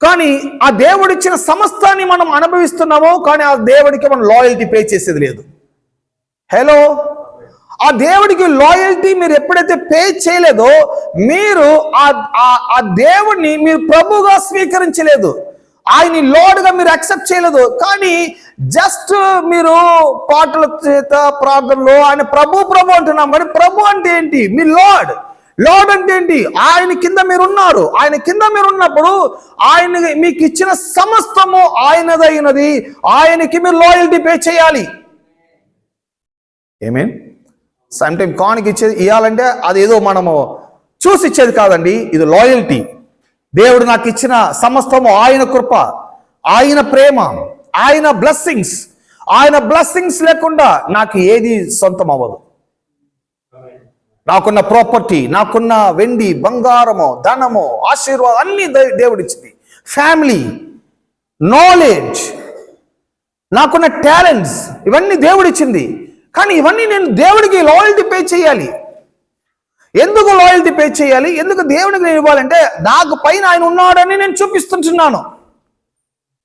కానీ ఆ దేవుడిచ్చిన సమస్తాన్ని మనం అనుభవిస్తున్నాము, కానీ ఆ దేవుడికి మనం లాయల్టీ పే చేసేది లేదు. హలో, ఆ దేవుడికి లాయల్టీ మీరు ఎప్పుడైతే పే చేయలేదో, మీరు ఆ దేవుడిని మీరు ప్రభుగా స్వీకరించలేదు, ఆయన్ని లోడ్గా మీరు యాక్సెప్ట్ చేయలేదు. కానీ జస్ట్ మీరు పాటల చేత, ప్రార్థనలో ఆయన ప్రభు అంటున్నాం, కానీ ప్రభు అంటే ఏంటి? మీ లార్డ్ అంటే ఏంటి? ఆయన కింద మీరు ఉన్నారు. ఆయన కింద మీరు ఉన్నప్పుడు ఆయన మీకు ఇచ్చిన సమస్తము ఆయనదైనది. ఆయనకి మీరు లాయల్టీ పే చేయాలి. ఏమేం సమ్ టైం కానికి ఇవ్వాలంటే అదేదో మనము చూసి ఇచ్చేది కాదండి, ఇది లాయల్టీ. దేవుడు నాకు ఇచ్చిన సమస్తము ఆయన కృప, ఆయన ప్రేమ, ఆయన బ్లెస్సింగ్స్ లేకుండా నాకు ఏది సొంతం అవ్వదు. నాకున్న ప్రాపర్టీ, నాకున్న వెండి, బంగారము, ధనము, ఆశీర్వాదం అన్ని దేవుడిచ్చింది. ఫ్యామిలీ, నాలెడ్జ్, నాకున్న టాలెంట్స్ ఇవన్నీ దేవుడిచ్చింది. కానీ ఇవన్నీ నేను దేవుడికి లాయల్టీ పే చేయాలి. ఎందుకు లాయల్టీ పే చేయాలి? ఎందుకు దేవునికి నేను ఇవ్వాలంటే నాకు పైన ఆయన ఉన్నాడని నేను చూపిస్తుంటున్నాను.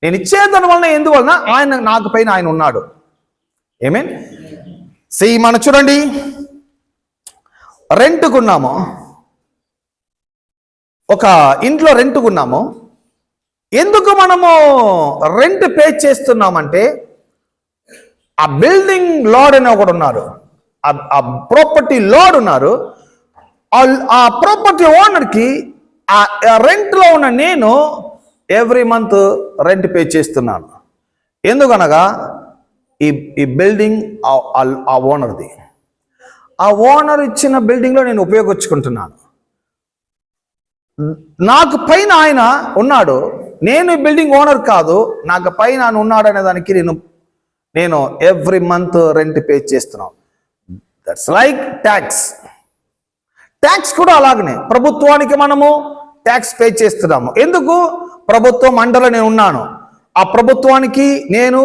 నేను ఇచ్చేదాని వలన, ఎందువలన? నాకు పైన ఆయన ఉన్నాడు. ఏమేన్ మనం చూడండి, రెంట్కున్నాము, ఒక ఇంట్లో రెంట్కున్నాము. ఎందుకు మనము రెంట్ పే చేస్తున్నామంటే ఆ బిల్డింగ్ లార్డ్ అని ఒకడు ఉన్నారు, ఆ ప్రాపర్టీ లార్డ్ ఉన్నారు. ఆ ప్రాపర్టీ ఓనర్కి ఆ రెంట్లో ఉన్న నేను ఎవ్రీ మంత్ రెంట్ పే చేస్తున్నాను. ఎందుకనగా ఈ బిల్డింగ్ ఆ ఓనర్ది. ఆ ఓనర్ ఇచ్చిన బిల్డింగ్లో నేను ఉపయోగించుకుంటున్నాను. నాకు పైన ఆయన ఉన్నాడు, నేను ఈ బిల్డింగ్ ఓనర్ కాదు, నాకు పైన ఆయన ఉన్నాడు అనే దానికి నేను ఎవ్రీ మంత్ రెంట్ పే చేస్తున్నాను. That's like tax. ట్యాక్స్ కూడా అలాగనే ప్రభుత్వానికి మనము ట్యాక్స్ పే చేస్తున్నాము. ఎందుకు? ప్రభుత్వం అండర్లో నేను ఉన్నాను, ఆ ప్రభుత్వానికి నేను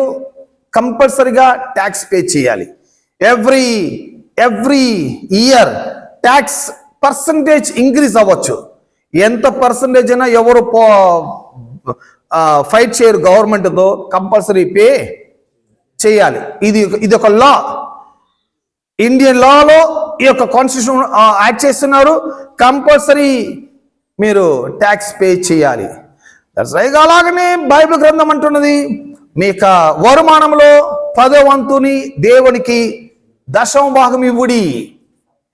కంపల్సరిగా ట్యాక్స్ పే చేయాలి. Every year tax percentage increase అవ్వచ్చు. ఎంత పర్సంటేజ్ అయినా ఎవరు ఫైట్ చేయరు, గవర్నమెంట్తో కంపల్సరీ పే చేయాలి. ఇది ఒక లా. ఇండియన్ లాలో ఈ యొక్క కాన్స్టిట్యూషన్ యాడ్ చేస్తున్నారు, కంపల్సరీ మీరు ట్యాక్స్ పే చేయాలి. అలాగనే బైబిల్ గ్రంథం అంటున్నది, మీకు వరుమానంలో 10వ వంతుని దేవునికి 10వ భాగం ఇవ్వుడి.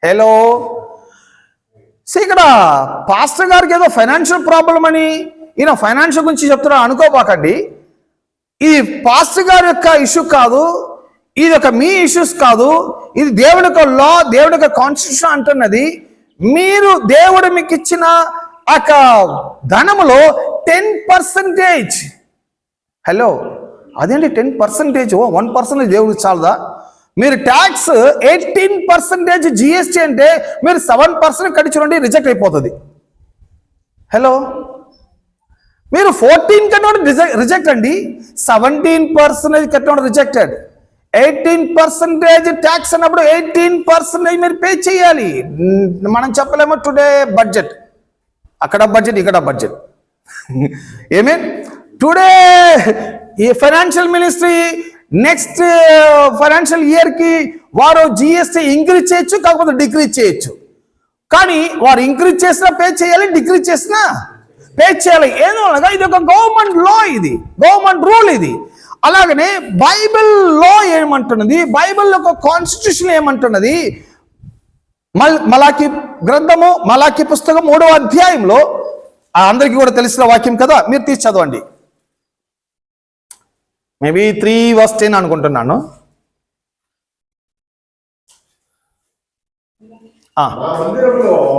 హలో, ఇక్కడ పాస్టర్ గారికి ఏదో ఫైనాన్షియల్ ప్రాబ్లం అని ఈయన ఫైనాన్షియల్ గురించి చెప్తున్నా అనుకోబాకండి. ఇది పాస్టర్ గారి యొక్క ఇష్యూ కాదు, ఇది ఒక మీ ఇష్యూస్ కాదు, ఇది దేవుడి యొక్క లా, దేవుడి యొక్క కాన్స్టిట్యూషన్ అంటున్నది. మీరు దేవుడు మీకు ఇచ్చిన ఆ ధనములో 10%. హలో, అదేంటి 10%? 1% దేవుడికి చాలదా? మీరు ట్యాక్స్ 18% జిఎస్టీ అంటే మీరు 7% కట్టి చూడండి, రిజెక్ట్ అయిపోతుంది. హలో, మీరు 14 కట్టడం రిజెక్ట్ అండి, 17% కట్టడం రిజెక్టెడ్. 18% ట్యాక్స్ అన్నప్పుడు 18% మీరు పే చేయాలి. మనం చెప్పలేము టుడే బడ్జెట్, అక్కడ బడ్జెట్, ఇక్కడ బడ్జెట్. ఏమే టుడే ఈ ఫైనాన్షియల్ మినిస్ట్రీ నెక్స్ట్ ఫైనాన్షియల్ ఇయర్కి వారు జిఎస్టీ ఇంక్రీజ్ చేయొచ్చు, కాకపోతే డిక్రీజ్ చేయొచ్చు. కానీ వారు ఇంక్రీజ్ చేసినా పే చేయాలి, డిక్రీజ్ చేసినా పే చేయాలి. ఏదో అనగా ఇది ఒక గవర్నమెంట్ లా, ఇది గవర్నమెంట్ రూల్. ఇది అలాగనే బైబిల్ లా ఏమంటున్నది, బైబిల్ యొక్క కాన్స్టిట్యూషన్ ఏమంటున్నది. మలాకి గ్రంథము, మలాకి పుస్తకం 3వ అధ్యాయంలో, అందరికీ కూడా తెలిసిన వాక్యం కదా, మీరు తీసి చదవండి. మేబీ 3:10 అనుకుంటున్నాను.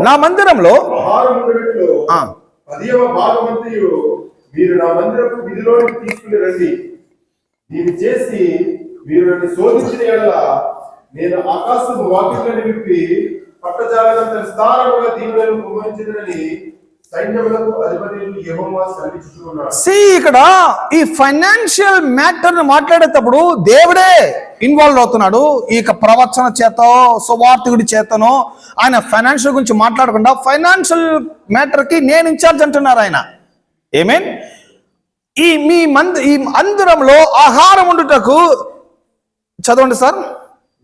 నా మందిరంలో 10వ భాగమంతయు మీరు నా మందిరపు విధిలోకి తీసుకుని రండి. దీన్ని చేసి మీరు నన్ను శోధించిన యెడల నేను ఆకాశపు వాకిళ్లను విప్పి పట్టజాలనంత విస్తారముగా దీవెనలు కుమ్మరించెదనని సైన్యములకు అధిపతి యెహోవా సెలవిస్తున్నాడు. ఇక్కడ ఈ ఫైనాన్షియల్ మ్యాటర్ మాట్లాడేటప్పుడు దేవుడే ఇన్వాల్వ్ అవుతున్నాడు. ఈ ప్రవచన చేతో, సువార్తికుడి చేతనో ఆయన ఫైనాన్షియల్ గురించి మాట్లాడకుండా ఫైనాన్షియల్ మ్యాటర్ కి నేను ఇన్ఛార్జ్ అంటున్నారు ఆయన. ఏమేన్ ఈ మందిరంలో ఆహారం ఉండుటకు చదవండి సార్.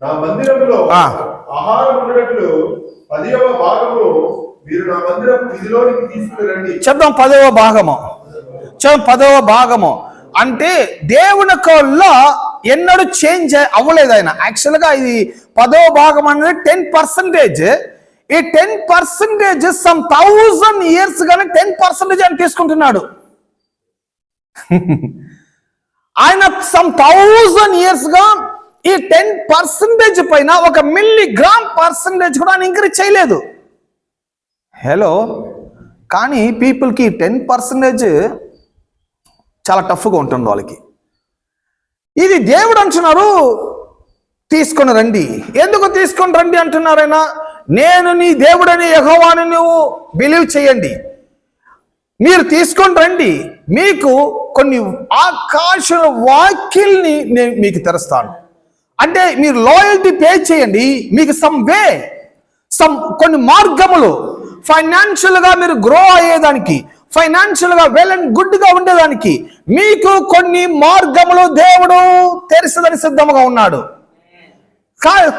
నా మందిరంలో ఆహారం ఉండుటకు 10వ భాగము మీరు నా మందిరపు విధిలోకి తీసుకుని రండి. చెప్దాం 10వ భాగము. 10వ భాగము అంటే దేవుని లా ఎన్నడూ చేంజ్ అవ్వలేదు ఆయన. యాక్చువల్ గా ఇది 10వ భాగం అనేది 10%. ఈ 10% సమ్ 1000 years గానే 10% అని తీసుకుంటున్నాడు ఆయన. సమ్ 1000 years గా ఈ 10% పైన 1 మిల్లీగ్రామ్ పర్సంటేజ్ కూడా ఆయన ఇంక్రీజ్ చేయలేదు. హలో, కానీ పీపుల్కి 10% చాలా టఫ్గా ఉంటుంది వాళ్ళకి. ఇది దేవుడు అంటున్నారు తీసుకొని రండి. ఎందుకు తీసుకొని రండి అంటున్నారైనా? నేను నీ దేవుడని యెహోవాని నువ్వు బిలీవ్ చేయండి, మీరు తీసుకొని రండి, మీకు కొన్ని ఆకాశ వాక్యల్ని నేను మీకు తెరుస్తాను. అంటే మీరు లాయల్టీ పే చేయండి, మీకు కొన్ని మార్గములు ఫైనాన్షియల్ గా మీరు గ్రో అయ్యేదానికి, ఫైనాన్షియల్ గా వెల్ అండ్ గుడ్ గా ఉండేదానికి మీకు కొన్ని మార్గములు దేవుడు తెరిసదని సిద్ధముగా ఉన్నాడు.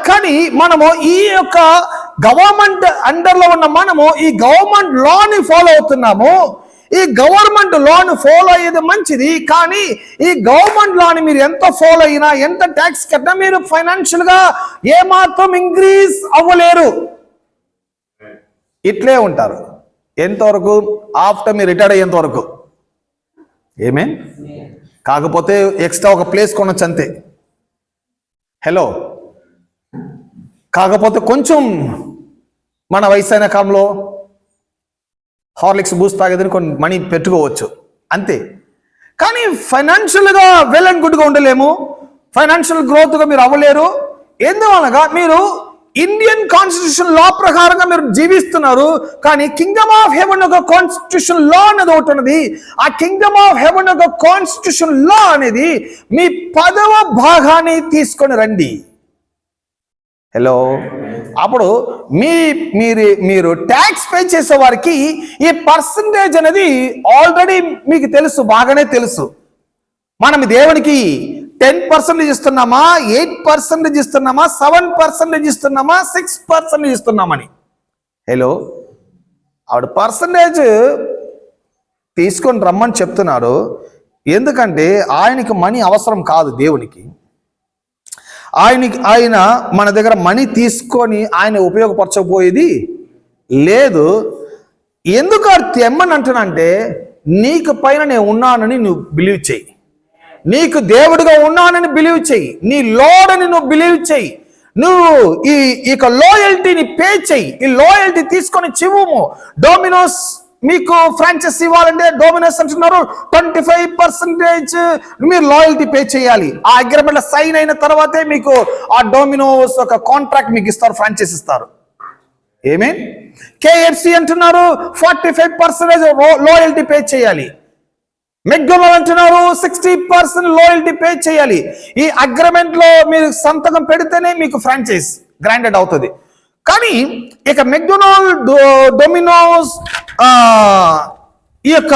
కానీ మనము ఈ యొక్క గవర్నమెంట్ అండర్లో ఉన్న మనము ఈ గవర్నమెంట్ లాని ఫాలో అవుతున్నాము. ఈ గవర్నమెంట్ లాను ఫాలో అయ్యేది మంచిది, కానీ ఈ గవర్నమెంట్ లాని మీరు ఎంత ఫాలో అయినా, ఎంత ట్యాక్స్ కట్టినా మీరు ఫైనాన్షియల్ గా ఏమాత్రం ఇంక్రీజ్ అవ్వలేరు. ఇట్లే ఉంటారు ఎంతవరకు? ఆఫ్టర్ మీరు రిటైర్డ్ అయ్యేంత వరకు. ఏమే కాకపోతే ఎక్స్ట్రా ఒక ప్లేస్ కొనొచ్చు అంతే. హలో, కాకపోతే కొంచెం మన వయసైన కాలంలో హార్లిక్స్ బూస్ట్ తాగేదని కొన్ని మనీ పెట్టుకోవచ్చు అంతే. కానీ ఫైనాన్షియల్గా వెల్ అండ్ గుడ్గా ఉండలేము, ఫైనాన్షియల్ గ్రోత్గా మీరు అవ్వలేరు. ఎందువలనగా మీరు ఇండియన్ కాన్స్టిట్యూషన్ లా ప్రకారంగా మీరు జీవిస్తున్నారు, కానీ కింగ్డమ్ ఆఫ్ హెవెన్ ఒక కాన్స్టిట్యూషన్ లా అనేది ఒకటి ఉన్నది. ఆ కింగ్డమ్ ఆఫ్ హెవెన్ ఒక కాన్స్టిట్యూషన్ లా అనేది మీ 10వ భాగాన్ని తీసుకొని రండి. హలో, అప్పుడు మీరు ట్యాక్స్ పే చేసే వారికి ఈ పర్సంటేజ్ అనేది ఆల్రెడీ మీకు తెలుసు, బాగానే తెలుసు. మనం దేవునికి 10% ఇస్తున్నామా, 8% ఇస్తున్నామా, 7% ఇస్తున్నామా, 6% ఇస్తున్నామని. హలో, ఆవిడ పర్సంటేజ్ తీసుకొని రమ్మని చెప్తున్నారు. ఎందుకంటే ఆయనకి మనీ అవసరం కాదు. దేవునికి ఆయన మన దగ్గర మనీ తీసుకొని ఆయన ఉపయోగపరచకపోయేది లేదు. ఎందుకు తెమ్మని అంటున్నానంటే, నీకు పైన నేను ఉన్నానని నువ్వు బిలీవ్ చేయి, నీకు దేవుడిగా ఉన్నానని బిలీవ్ చేయి, నీ లార్డ్ అని నువ్వు బిలీవ్ చేయి, నువ్వు ఈ లాయల్టీని పే చేయి. ఈ లాయల్టీ తీసుకొని చివ్వుము. డొమినోస్ మీకు ఫ్రాంచైజ్ ఇవ్వాలంటే డొమినోస్ అంటున్నారు 25% మీరు లాయల్టీ పే చేయాలి. ఆ అగ్రిమెంట్ సైన్ అయిన తర్వాతే మీకు ఆ డొమినోస్ ఒక కాంట్రాక్ట్ మీకు ఇస్తారు, ఫ్రాంచైజ్ ఇస్తారు. ఏమే KFC అంటున్నారు 45% లాయల్టీ పే చేయాలి. మెక్డొనాల్డ్ అంటున్నారు 60% లాయల్టీ పే చేయాలి. ఈ అగ్రిమెంట్ లో మీరు సంతకం పెడితేనే మీకు ఫ్రాంచైజ్ గ్రాంటెడ్ అవుతుంది. కానీ ఇక మెక్డొనాల్డ్, డొమినోస్, ఈ యొక్క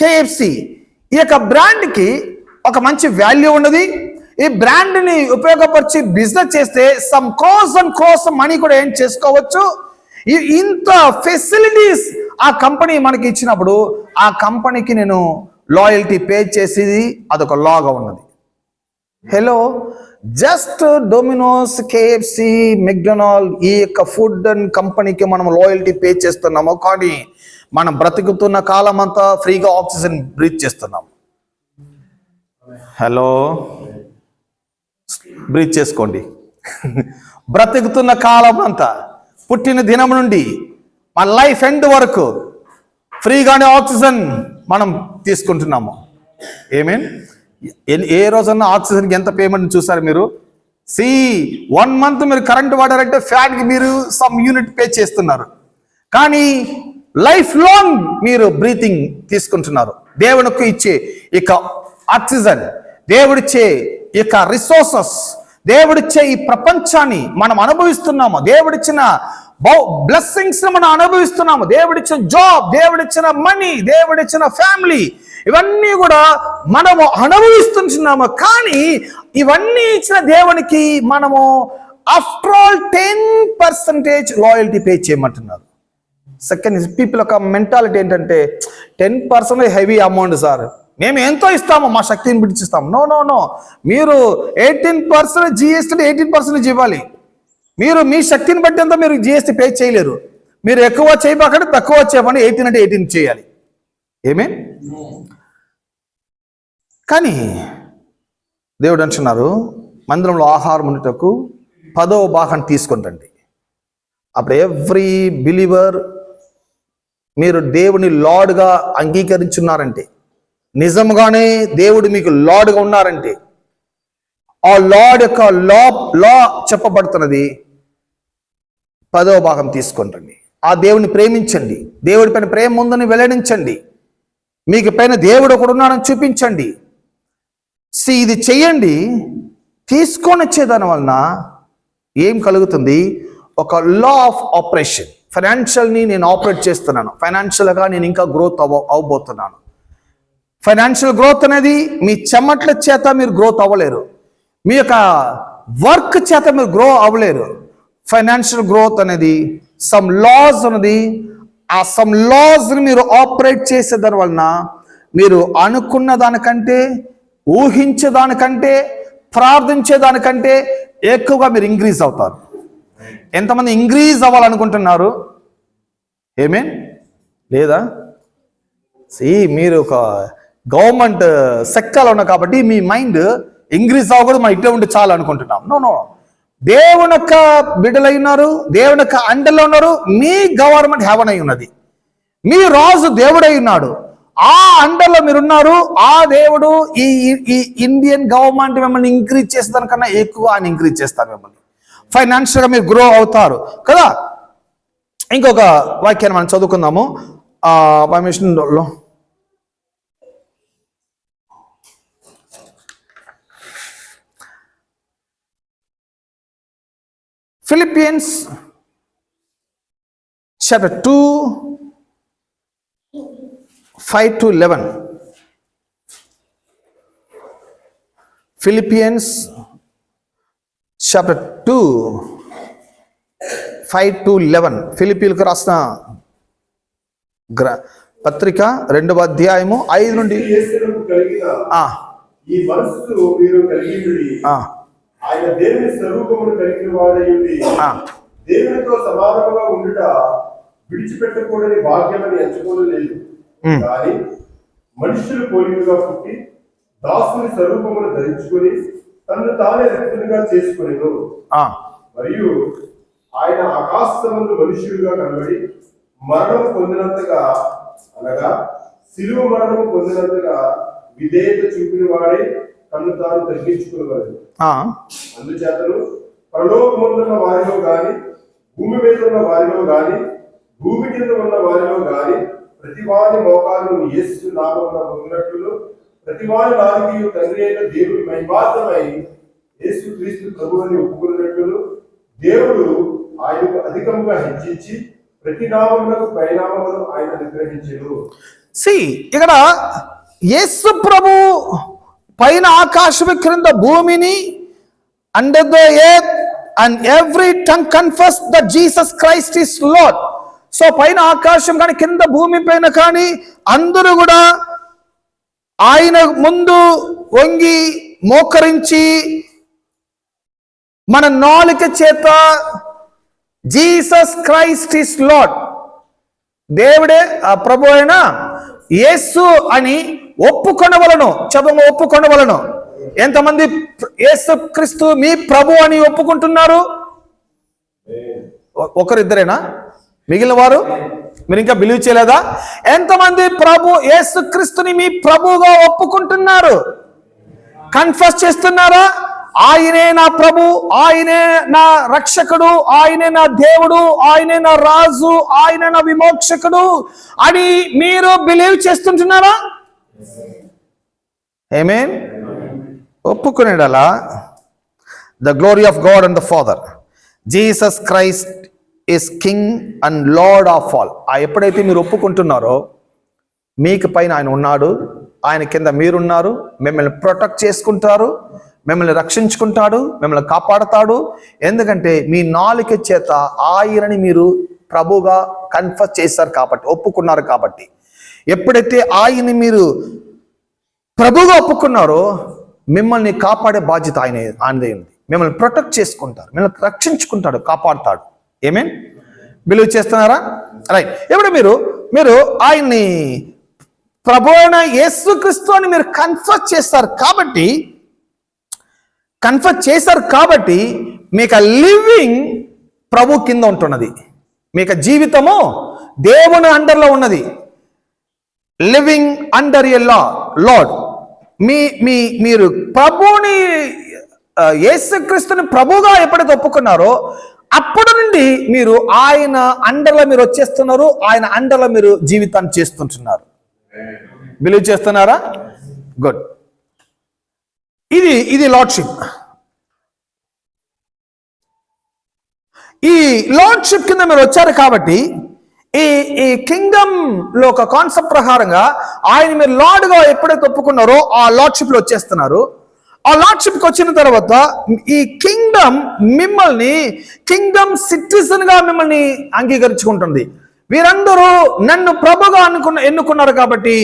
KFC ఈ యొక్క బ్రాండ్కి ఒక మంచి వాల్యూ ఉన్నది. ఈ బ్రాండ్ని ఉపయోగపరిచి బిజినెస్ చేస్తే సమ్ క్రోస్ మనీ కూడా ఏం చేసుకోవచ్చు. ఇంత ఫెసిలిటీస్ ఆ కంపెనీ మనకి ఇచ్చినప్పుడు ఆ కంపెనీకి నేను లాయల్టీ పే చేసేది అదొక లాగా ఉన్నది. Hello, just Domino's, KFC, McDonald ఈ యొక్క ఫుడ్ అండ్ కంపెనీకి మనం లాయల్టీ పే చేస్తున్నాము, కానీ మనం బ్రతుకుతున్న కాలం అంతా ఫ్రీగా ఆక్సిజన్ బ్రీత్ చేస్తున్నాం. హలో, బ్రీత్ చేసుకోండి. బ్రతుకుతున్న కాలం అంతా పుట్టిన దినం నుండి మన లైఫ్ ఎండ్ వరకు ఫ్రీగానే ఆక్సిజన్ మనం తీసుకుంటున్నాము. ఏ రోజన్నా ఆక్సిజన్కి ఎంత పేమెంట్ చూసారు మీరు? 1 month మీరు కరెంట్ వాడారంటే ఫ్యాన్కి మీరు సమ్ యూనిట్ పే చేస్తున్నారు, కానీ లైఫ్ లాంగ్ మీరు బ్రీతింగ్ తీసుకుంటున్నారు. దేవునికి ఇచ్చే ఇక ఆక్సిజన్, దేవుడిచ్చే ఇక రిసోర్సెస్, దేవుడిచ్చే ఈ ప్రపంచాన్ని మనం అనుభవిస్తున్నాము. దేవుడిచ్చిన బ్లెస్సింగ్స్ మనం అనుభవిస్తున్నాము. దేవుడిచ్చిన జాబ్, దేవుడిచ్చిన మనీ, దేవుడిచ్చిన ఫ్యామిలీ, ఇవన్నీ కూడా మనము అనుభవిస్తున్నాము. కానీ ఇవన్నీ ఇచ్చిన దేవునికి మనము ఆఫ్టర్ ఆల్ 10% లాయల్టీ పే చేయమంటున్నారు. సెకండ్, పీపుల్ యొక్క మెంటాలిటీ ఏంటంటే 10% హెవీ అమౌంట్ సార్, మేము ఎంతో ఇస్తాము, మా శక్తిని పిడిచిస్తాము. నో, మీరు 18% GST 18% ఇవ్వాలి. మీరు మీ శక్తిని బట్టి అంతా మీరు GST పే చేయలేరు. మీరు ఎక్కువ చేయబాకండి, తక్కువ చేయమని 18 అంటే 18 చేయాలి. ఏమే కానీ దేవుడు అంటున్నారు, మందిరంలో ఆహారం ఉండటకు 10వ భాగం తీసుకుంటండి. అప్పుడు ఎవ్రీ బిలీవర్ మీరు దేవుని లార్డ్గా అంగీకరించున్నారంటే, నిజంగానే దేవుడు మీకు లార్డ్గా ఉన్నారంటే, ఆ లార్డ్ యొక్క లా చెప్పబడుతున్నది 10వ భాగం తీసుకుంటండి. ఆ దేవుని ప్రేమించండి, దేవుడి పైన ప్రేమ ఉందని వెల్లడించండి, మీకు పైన దేవుడు ఒకడు ఉన్నాడని చూపించండి. ఇది చెయ్యండి. తీసుకొని వచ్చేదాని వలన ఏం కలుగుతుంది? ఒక లా ఆఫ్ ఆపరేషన్. ఫైనాన్షియల్ని నేను ఆపరేట్ చేస్తున్నాను, ఫైనాన్షియల్గా నేను ఇంకా గ్రోత్ అవ్వబోతున్నాను. ఫైనాన్షియల్ గ్రోత్ అనేది మీ చెమట్ల చేత మీరు గ్రోత్ అవ్వలేరు. మీ యొక్క వర్క్ చేత మీరు గ్రో అవ్వలేరు. ఫైనాన్షియల్ గ్రోత్ అనేది సమ్ లాస్ ఉన్నది. ఆ సమ్ లాస్ని మీరు ఆపరేట్ చేసే దాని వలన మీరు అనుకున్న దానికంటే, ఊహించే దానికంటే, ప్రార్థించే దానికంటే ఎక్కువగా మీరు ఇంక్రీజ్ అవుతారు. ఎంతమంది ఇంక్రీజ్ అవ్వాలనుకుంటున్నారు? ఏమేన్ లేదా? మీరు ఒక గవర్నమెంట్ సెక్టార్లో ఉన్నారు కాబట్టి మీ మైండ్ ఇంక్రీజ్ అవ్వకూడదు, మనం ఇట్టే ఉంటే చాలు అనుకుంటున్నాం. నో, దేవుని యొక్క బిడ్డలైనారు, దేవుని యొక్క అండలో ఉన్నారు. మీ గవర్నమెంట్ హెవెన్ అయి ఉన్నది, మీ రాజు దేవుడై ఉన్నాడు. ఆ అండలో మీరున్నారు. ఆ దేవుడు ఈ ఇండియన్ గవర్నమెంట్ మిమ్మల్ని ఇంక్రీజ్ చేసే దానికన్నా ఎక్కువ ఆయన ఇంక్రీజ్ చేస్తారు. మిమ్మల్ని ఫైనాన్షియల్గా మీరు గ్రో అవుతారు కదా. ఇంకొక వాక్యాన్ని మనం చదువుకుందాము. పర్మిషన్లో ఫిలిపియన్స్ చాప్టర్ 2 5-11. Philippians chapter 2 5-11. ఫిలిపిలకు రాసిన పత్రిక 2వ అధ్యాయము 5 నుండి. ఈ మనస్సు మీరు కలిగి ఆయన దేవుని స్వరూపమును కలిగిన వాడయుండి దేవునితో సమానముగా ఉండుట విడిచిపెట్టకూడని భాగ్యమని ఎంచుకోలేదు. కానీ మనుషులు పోలికగా పుట్టి దాసుని స్వరూపమును ధరించుకొని తను తానే రిక్తునిగా చేసుకొనెను. మరియు ఆయన ఆకాశమందు మనుష్యుడిగా కనబడి మరణము పొందినంతగా, అనగా శిలువ మరణము పొందినంతగా విధేయత చూపిన వాడే తను తాను తగ్గించుకునేవాడు. అందుచేతను పరలోకమున్న వారిలో గాని, భూమి మీద ఉన్న వారిలో గాని, భూమి కింద ఉన్న వారిలో గాని ప్రతి వారి మోకాలను యేసు నామమున పొందినట్లు, ప్రతి వారి నాలుగు తండ్రి అయిన దేవుని మహిమార్థమై యేసు క్రీస్తు ప్రభు అని ఒప్పుకున్నట్లు దేవుడు ఆయనకు అధికముగా హెచ్చించి ప్రతి నామములకు పరిణామమును ఆయన అనుగ్రహించెను. ఇక్కడ యేసు ప్రభు పైన ఆకాశము క్రింద భూమిని, under the earth and every tongue confess that Jesus Christ is lord. So పైన ఆకాశం కానీ కింద భూమి పైన కానీ అందరూ కూడా ఆయన ముందు వంగి మోకరించి మన నాలుక చేత జీసస్ క్రైస్ట్ ఇస్ లార్డ్, దేవుడే ఆ ప్రభు అయిన యేసు అని ఒప్పుకొనవలను. చదువు ఒప్పుకొనవలను. ఎంతమంది యేసు క్రీస్తు మీ ప్రభు అని ఒప్పుకుంటున్నారు? ఒకరిద్దరేనా? మిగిలిన వారు మీరు ఇంకా బిలీవ్ చేయలేదా? ఎంతమంది ప్రభు యేసు క్రీస్తుని మీ ప్రభువుగా ఒప్పుకుంటున్నారు? కన్ఫెస్ చేస్తున్నారా? ఆయనే నా ప్రభు, ఆయనే నా రక్షకుడు, ఆయనే నా దేవుడు, ఆయనే నా రాజు, ఆయనే నా విమోక్షకుడు అని మీరు బిలీవ్ చేస్తుంటున్నారా? ఆమేన్. ఒప్పుకునేడలా the glory of God and the father, Jesus Christ is king and lord of all. ఎప్పుడైతే మీరు ఒప్పుకుంటున్నారో మీకు పైన ఆయన ఉన్నాడు, ఆయన కింద మీరున్నారు, మిమ్మల్ని ప్రొటెక్ట్ చేసుకుంటారు, మిమ్మల్ని రక్షించుకుంటాడు, మిమ్మల్ని కాపాడుతాడు. ఎందుకంటే మీ నాలుక చేత ఆయనని మీరు ప్రభుగా కన్ఫెస్ చేశారు కాబట్టి, ఒప్పుకున్నారు కాబట్టి. ఎప్పుడైతే ఆయన్ని మీరు ప్రభుగా ఒప్పుకున్నారో మిమ్మల్ని కాపాడే బాధ్యత ఆయనదే ఉంది. మిమ్మల్ని ప్రొటెక్ట్ చేసుకుంటారు, మిమ్మల్ని రక్షించుకుంటాడు, కాపాడుతాడు. ఏమేం బిలీవ్ చేస్తున్నారా? రైట్. ఇప్పుడు మీరు ఆయన్ని ప్రభు అయిన యేసుక్రీస్తు అని మీరు కన్ఫెస్ చేస్తారు కాబట్టి మీకు లివింగ్ ప్రభు కింద ఉంటున్నది. మీకు జీవితము దేవుని అండర్లో ఉన్నది. లివింగ్ అండర్ ఎ లార్డ్. మీరు ప్రభుని యేసుక్రీస్తుని ప్రభుగా ఎప్పుడైతే ఒప్పుకున్నారో అప్పటి నుండి మీరు ఆయన అండర్లో మీరు వచ్చేస్తున్నారు. ఆయన అండర్లో మీరు జీవితాన్ని చేస్తుంటున్నారు. బిలీవ్ చేస్తున్నారా? గుడ్. ఇది లార్డ్షిప్. ఈ లార్డ్షిప్ కింద మీరు వచ్చారు కాబట్టి ఈ కింగ్డమ్ లో ఒక కాన్సెప్ట్ ప్రకారంగా ఆయన మీరు లార్డ్గా ఎప్పుడైతే ఒప్పుకున్నారో ఆ లార్డ్షిప్ లో వచ్చేస్తున్నారు. ఆ లార్డ్షిప్కి వచ్చిన తర్వాత ఈ కింగ్డమ్ మిమ్మల్ని కింగ్డమ్ సిటిజన్ గా మిమ్మల్ని అంగీకరించుకుంటుంది. వీరందరూ నన్ను ప్రభుగా ఎన్నుకున్నారు కాబట్టి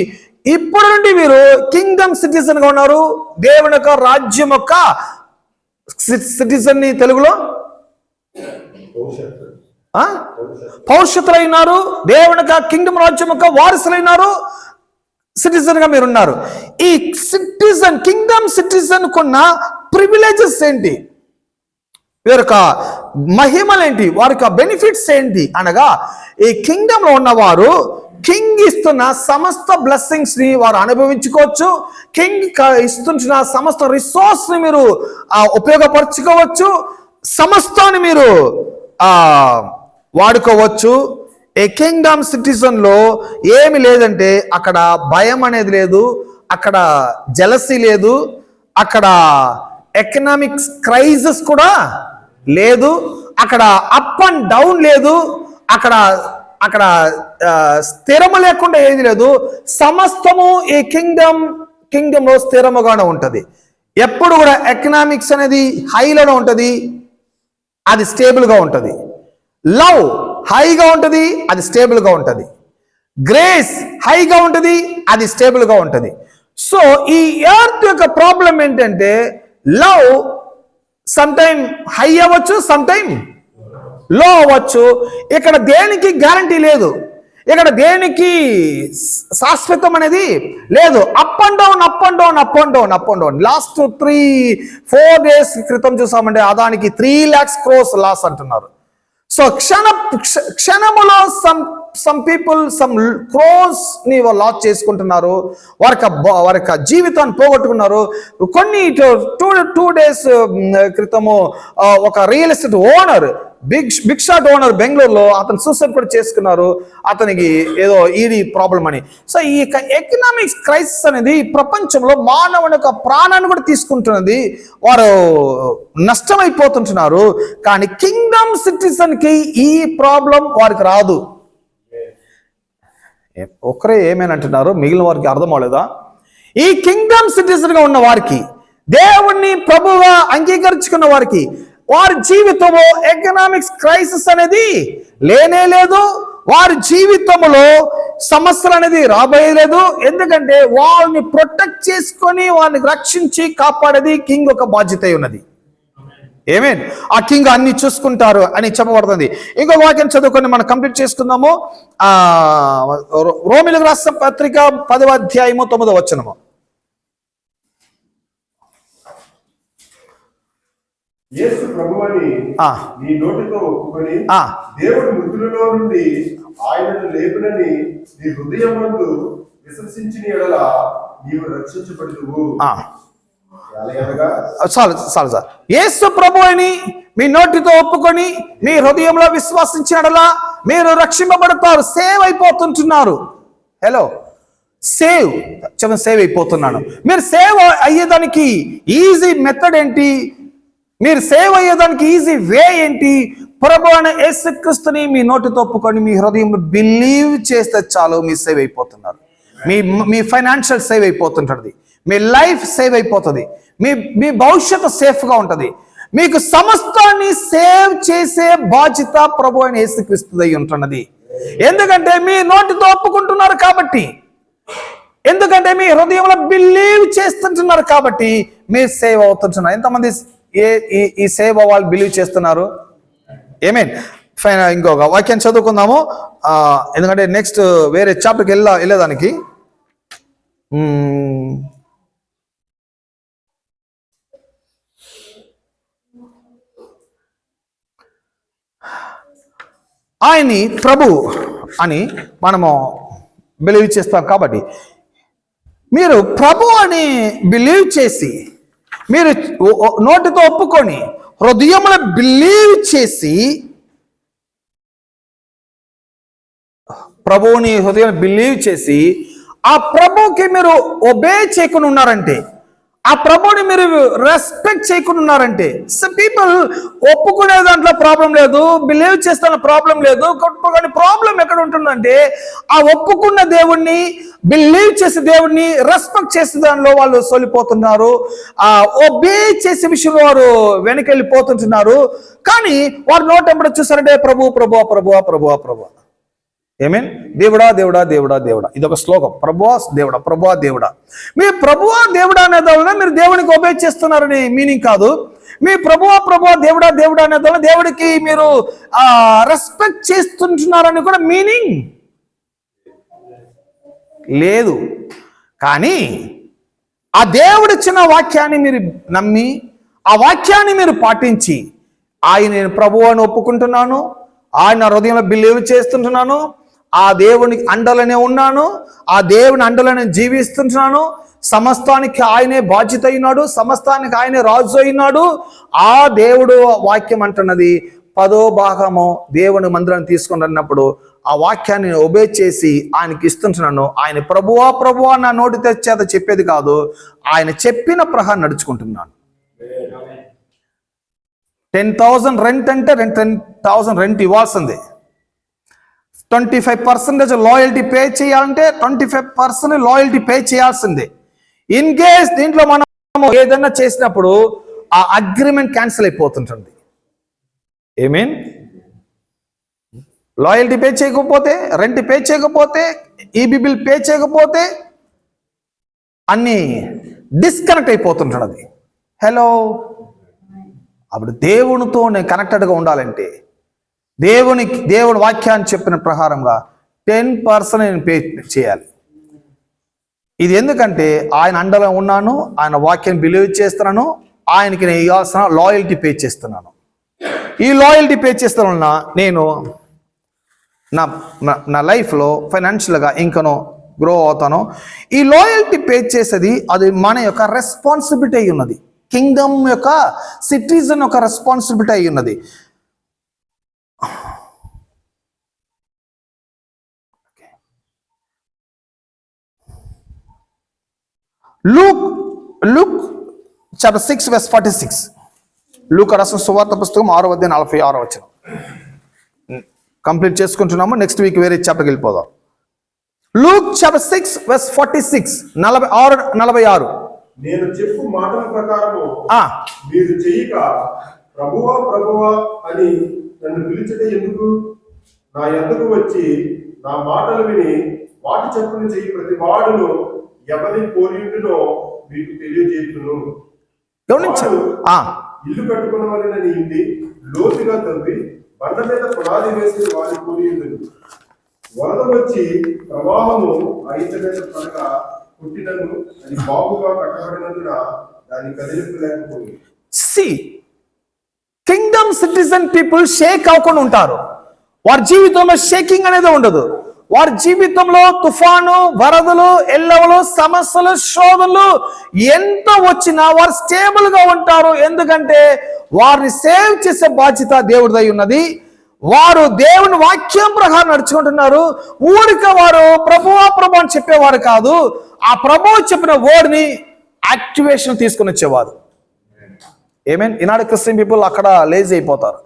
ఇప్పుడు నుండి వీరు కింగ్డమ్ సిటిజన్ గా ఉన్నారు. దేవుని యొక్క రాజ్యం యొక్క సిటిజన్ ని తెలుగులో పౌరుషతులైనారు. దేవుని యొక్క కింగ్డమ్ రాజ్యం యొక్క వారసులైనారు. సిటిజన్ గా మీరు ఉన్నారు. ఈ సిటిజన్ కింగ్డమ్ సిటిజన్ కున్న ప్రివిలేజెస్ ఏంటి, వీరి యొక్క మహిమలేంటి, వారి యొక్క బెనిఫిట్స్ ఏంటి అనగా ఈ కింగ్డమ్ లో ఉన్నవారు కింగ్ ఇస్తున్న సమస్త బ్లెస్సింగ్స్ ని వారు అనుభవించుకోవచ్చు. కింగ్ ఇస్తున్న సమస్త రిసోర్స్ ని మీరు ఉపయోగపరచుకోవచ్చు. సమస్తాన్ని మీరు వాడుకోవచ్చు. ఏ కింగ్డమ్ సిటిజన్ లో ఏమి లేదంటే అక్కడ భయం అనేది లేదు, అక్కడ జెలసీ లేదు, అక్కడ ఎకనామిక్స్ క్రైసిస్ కూడా లేదు, అక్కడ అప్ అండ్ డౌన్ లేదు, అక్కడ అక్కడ స్థిరము లేకుండా ఏది లేదు. సమస్తము ఈ కింగ్డమ్ లో స్థిరముగానే ఉంటది. ఎప్పుడు కూడా ఎకనామిక్స్ అనేది హైలోనే ఉంటది, అది స్టేబుల్ గా ఉంటది. లవ్ హైగా ఉంటది, అది స్టేబుల్ గా ఉంటది. గ్రేస్ హైగా ఉంటది, అది స్టేబుల్ గా ఉంటది. సో ఈ ఎర్త్ యొక్క ప్రాబ్లం ఏంటంటే లవ్ సమ్ టైమ్ హై అవ్వచ్చు, సమ్ టైమ్ లో అవ్వచ్చు. ఇక్కడ దేనికి గ్యారంటీ లేదు, ఇక్కడ దేనికి శాశ్వతం అనేది లేదు. Up and down, up and down, up and down, up and down. Last 3-4 days క్రితం చూసామంటే అదానికి 3 lakhs crores లాస్ అంటున్నారు. సో క్షణములో సమ్ పీపుల్ సమ్ క్రోస్ ని లాస్ చేసుకుంటున్నారు, వారి జీవితాన్ని పోగొట్టుకున్నారు. కొన్ని 2 days క్రితము ఒక real estate owner, big shot owner బెంగళూరులో, అతను సూసైడ్ కూడా చేసుకున్నారు. అతనికి ఏదో ఈడీ ప్రాబ్లం అని. సో ఈ ఎకనామిక్స్ క్రైసిస్ అనేది ప్రపంచంలో మానవుని యొక్క ప్రాణాన్ని కూడా తీసుకుంటున్నది. వారు నష్టమైపోతుంటున్నారు. కానీ కింగ్డమ్ సిటిజన్ కి ఈ ప్రాబ్లం వారికి రాదు. ఒక్కరే ఏమేని అంటున్నారు, మిగిలిన వారికి అర్థం అవ్వలేదా? ఈ కింగ్డమ్ సిటిజన్ గా ఉన్న వారికి, దేవుణ్ణి ప్రభువుగా అంగీకరించుకున్న వారికి, వారి జీవితంలో ఎకనామిక్స్ క్రైసిస్ అనేది లేనే లేదు. వారి జీవితంలో సమస్యలు అనేది రాబోయేలేదు. ఎందుకంటే వాళ్ళని ప్రొటెక్ట్ చేసుకొని వారిని రక్షించి కాపాడేది కింగ్ ఒక బాధ్యత ఉన్నది. ఏమేన్ ఆ కింగ్ అన్ని చూసుకుంటారు అని చెప్పబడుతుంది. ఇంకొక వాక్యం చదువుకొని మనం కంప్లీట్ చేసుకుందాము. రోమిలకు రాసిన పత్రిక 10వ అధ్యాయము 9వ వచనము. యేసు ప్రభువని నీ నోటితో ఒప్పుకొని దేవుడు మృతులలో నుండి ఆయనను లేపునని నీ హృదయమందు విశ్వసించిన యెడల నీవు రక్షించబడుదువు. చాలు సార్. యేసు ప్రభువుని మీ నోటితో ఒప్పుకొని మీ హృదయంలో విశ్వసించిన యెడల మీరు రక్షింపబడతారు. సేవ్ అయిపోతుంటున్నారు. హలో, సేవ్ అయిపోతున్నాను. మీరు సేవ్ అయ్యేదానికి ఈజీ మెథడ్ ఏంటి? మీరు సేవ్ అయ్యేదానికి ఈజీ వే ఏంటి? ప్రభు అయిన యేసుక్రీస్తుని మీ నోటితో ఒప్పుకొని మీ హృదయంలో బిలీవ్ చేస్తే చాలు, మీరు సేవ్ అయిపోతున్నారు. మీ ఫైనాన్షియల్ సేవ్ అయిపోతుంటుంది, మీ లైఫ్ సేవ్ అయిపోతుంది, మీ భవిష్యత్తు సేఫ్గా ఉంటుంది. మీకు సమస్తాన్ని సేవ్ చేసే బాధ్యత ప్రభు అయిన యేసుక్రీస్తుదై ఉంటున్నది. ఎందుకంటే మీ నోటితో ఒప్పుకుంటున్నారు కాబట్టి, ఎందుకంటే మీ హృదయంలో బిలీవ్ చేస్తుంటున్నారు కాబట్టి మీరు సేవ్ అవుతుంటున్నారు. ఎంతమంది ఈ సేవ వాళ్ళు బిలీవ్ చేస్తున్నారు? Amen fine. ఇంకొక వాక్యం చదువుకుందాము, ఎందుకంటే నెక్స్ట్ వేరే చాప్టర్కి వెళ్ళేదానికి. ఆయన్ని ప్రభు అని మనము బిలీవ్ చేస్తాం కాబట్టి, మీరు ప్రభు అని బిలీవ్ చేసి, మీరు నోటితో ఒప్పుకొని హృదయంలో బిలీవ్ చేసి, ప్రభువుని హృదయం బిలీవ్ చేసి ఆ ప్రభుకి మీరు ఒబే చేయకుండా ఉన్నారంటే, ఆ ప్రభువుని మీరు రెస్పెక్ట్ చేయకుండా ఉన్నారంటే, పీపుల్ ఒప్పుకునే దాంట్లో ప్రాబ్లం లేదు, బిలీవ్ చేస్తున్న ప్రాబ్లం లేదు, కానీ ప్రాబ్లం ఎక్కడ ఉంటుందంటే ఆ ఒప్పుకున్న దేవుణ్ణి, బిలీవ్ చేసే దేవుణ్ణి రెస్పెక్ట్ చేసే దానిలో వాళ్ళు సొలిపోతున్నారు. ఆ ఒబే చేసే విషయంలో వారు వెనకెళ్ళిపోతుంటున్నారు. కానీ వారు నోటెంబడి చూసారంటే ప్రభు ప్రభు ప్రభు ప్రభు ప్రభు ఏమేన్, దేవుడా దేవుడా దేవుడా దేవుడా. ఇది ఒక శ్లోకం, ప్రభువా దేవుడా ప్రభువా దేవుడా. మీ ప్రభువా దేవుడా అనే దానిలో మీరు దేవునికి ఒబే చేస్తున్నారని మీనింగ్ కాదు. మీ ప్రభువా ప్రభువా దేవుడా దేవుడా అనే దానిలో దేవుడికి మీరు రెస్పెక్ట్ చేస్తుంటున్నారని కూడా మీనింగ్ లేదు. కానీ ఆ దేవుడిచ్చిన వాక్యాన్ని మీరు నమ్మి, ఆ వాక్యాన్ని మీరు పాటించి, ఆయన ప్రభువు అని ఒప్పుకుంటున్నాను, ఆయన హృదయంలో బిలీవ్ చేస్తుంటున్నాను, ఆ దేవునికి అండలనే ఉన్నాను, ఆ దేవుని అండలనే జీవిస్తుంటున్నాను, సమస్తానికి ఆయనే బాధ్యత అయినాడు, సమస్తానికి ఆయనే రాజు అయినాడు. ఆ దేవుడు వాక్యం అంటున్నది 10వ భాగము దేవుని మందిరాన్ని తీసుకొని అన్నప్పుడు ఆ వాక్యాన్ని ఒబే చేసి ఆయనకి ఇస్తుంటున్నాను. ఆయన ప్రభువా ప్రభువా నా నోటి తెచ్చేత చెప్పేది కాదు, ఆయన చెప్పిన ప్రకారం నడుచుకుంటున్నాను. 10,000 రెంట్ అంటే 10,000 రెంట్ ఇవ్వాల్సిందే. 25% లాయల్టీ పే చేయాలంటే 25% లాయల్టీ పే చేయాల్సిందే. ఇన్ కేస్ దీంట్లో మనం ఏదైనా చేసినప్పుడు ఆ అగ్రిమెంట్ క్యాన్సిల్ అయిపోతుంటుంది. ఏమేన్, లాయల్టీ పే చేయకపోతే, రెంట్ పే చేయకపోతే, ఈబీ బిల్ పే చేయకపోతే అన్నీ డిస్కనెక్ట్ అయిపోతుంటున్నది. హలో, అప్పుడు దేవునితో నేను కనెక్టెడ్గా ఉండాలంటే దేవుని వాక్యాన్ని చెప్పిన ప్రకారంగా 10% నేను పే చేయాలి. ఇది ఎందుకంటే ఆయన అండలో ఉన్నాను, ఆయన వాక్యాన్ని బిలీవ్ చేస్తున్నాను, ఆయనకి నేను ఇవ్వాల్సిన లాయల్టీ పే చేస్తున్నాను. ఈ లాయల్టీ పే చేస్తున్న వలన నేను నా లైఫ్లో ఫైనాన్షియల్గా ఇంకనో గ్రో అవుతాను. ఈ లాయల్టీ పే చేసేది అది మన యొక్క రెస్పాన్సిబిలిటీ అయి ఉన్నది. కింగ్డమ్ యొక్క సిటిజన్ యొక్క రెస్పాన్సిబిలిటీ అయి ఉన్నది. Luke chapter 6 verse 46. లూకా రాసిన సువార్త పుస్తకం 6:46 కంప్లీట్ చేసుకుంటున్నాము. నెక్స్ట్ వీక్ వేరే చాప్టర్కి వెళ్ళిపోదాం. Luke chapter 6 verse 46, 46. నేను చెప్పు మాటల ప్రకారము మీరు చేయక ప్రభువా ప్రభువా అని నన్ను పిలిచటే ఎందుకు? నా యొద్దకు వచ్చి నా మాటలు విని వాటి చెప్పును చెయ్యి ప్రతి వాడును ఎవరి కోరియుండునో మీకు తెలియజేయుదును. ఇల్లు కట్టుకున్న వారిని ఇంటి లోతుగా తవ్వి బండ మీద పునాది వేసి వారి కోరియుండును. వరద వచ్చి ప్రవాహము ఆ ఇంటి మీద త్వరగా పుట్టినను అది బాగుగా కట్టబడినందున దాన్ని కదిలింపలేకపోయింది. కింగ్డమ్ సిటిజన్ పీపుల్ షేక్ అవ్వకుండా ఉంటారు. వారి జీవితంలో షేకింగ్ అనేది ఉండదు. వారి జీవితంలో తుఫాను, వరదలు, ఎల్లవలు, సమస్యలు, శోధనలు ఎంత వచ్చినా వారు స్టేబుల్ గా ఉంటారు. ఎందుకంటే వారిని సేవ్ చేసే బాధ్యత దేవుడిదై ఉన్నది. వారు దేవుని వాక్యం ప్రకారం నడుచుకుంటున్నారు. ఊరిక వారు ప్రభువా ప్రభు అని చెప్పేవారు కాదు, ఆ ప్రభువు చెప్పిన వర్డ్ని యాక్టివేషన్ తీసుకుని వచ్చేవారు. ఏమేన్, ఈనాడు క్రిస్టియన్ పీపుల్ అక్కడ లేజీ అయిపోతారు.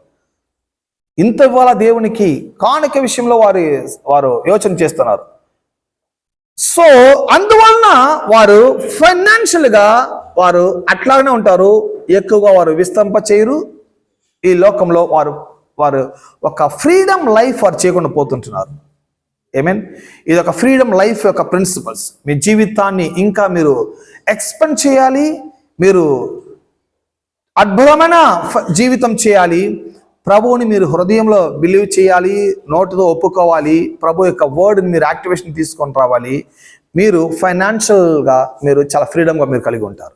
ఇంత ఇవాళ దేవునికి కానుక విషయంలో వారు యోచన చేస్తున్నారు. సో అందువలన వారు ఫైనాన్షియల్గా వారు అట్లాగనే ఉంటారు. ఎక్కువగా వారు విస్తరింప చేయరు. ఈ లోకంలో వారు ఒక ఫ్రీడమ్ లైఫ్ వారు చేయకుండా పోతుంటున్నారు. ఏమేన్, ఇది ఒక ఫ్రీడమ్ లైఫ్ యొక్క ప్రిన్సిపల్స్. మీ జీవితాన్ని ఇంకా మీరు ఎక్స్పెండ్ చేయాలి, మీరు అద్భుతమైన జీవితం చేయాలి. ప్రభువుని మీరు హృదయంలో బిలీవ్ చేయాలి, నోటితో ఒప్పుకోవాలి, ప్రభు యొక్క వర్డ్ని మీరు యాక్టివేషన్ తీసుకొని రావాలి. మీరు ఫైనాన్షియల్గా మీరు చాలా ఫ్రీడమ్గా మీరు కలిగి ఉంటారు.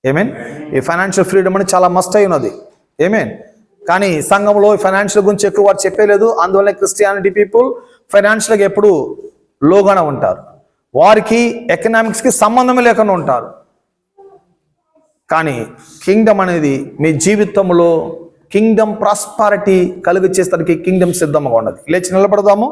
ఏమేన్, ఈ ఫైనాన్షియల్ ఫ్రీడమ్ అని చాలా మస్ట్ అయి ఉన్నది. ఏమేన్, కానీ సంఘంలో ఫైనాన్షియల్ గురించి ఎక్కువ వారు చెప్పలేదు. అందువల్ల క్రిస్టియానిటీ పీపుల్ ఫైనాన్షియల్గా ఎప్పుడు లోగానే ఉంటారు. వారికి ఎకనామిక్స్కి సంబంధమే లేకుండా ఉంటారు. కానీ కింగ్డమ్ అనేది మీ జీవితంలో కింగ్డమ్ ప్రాస్పారిటీ కలుగ చేస్తానికి కింగ్డమ్ సిద్ధంగా ఉన్నది. లేచి నిలబడదాము.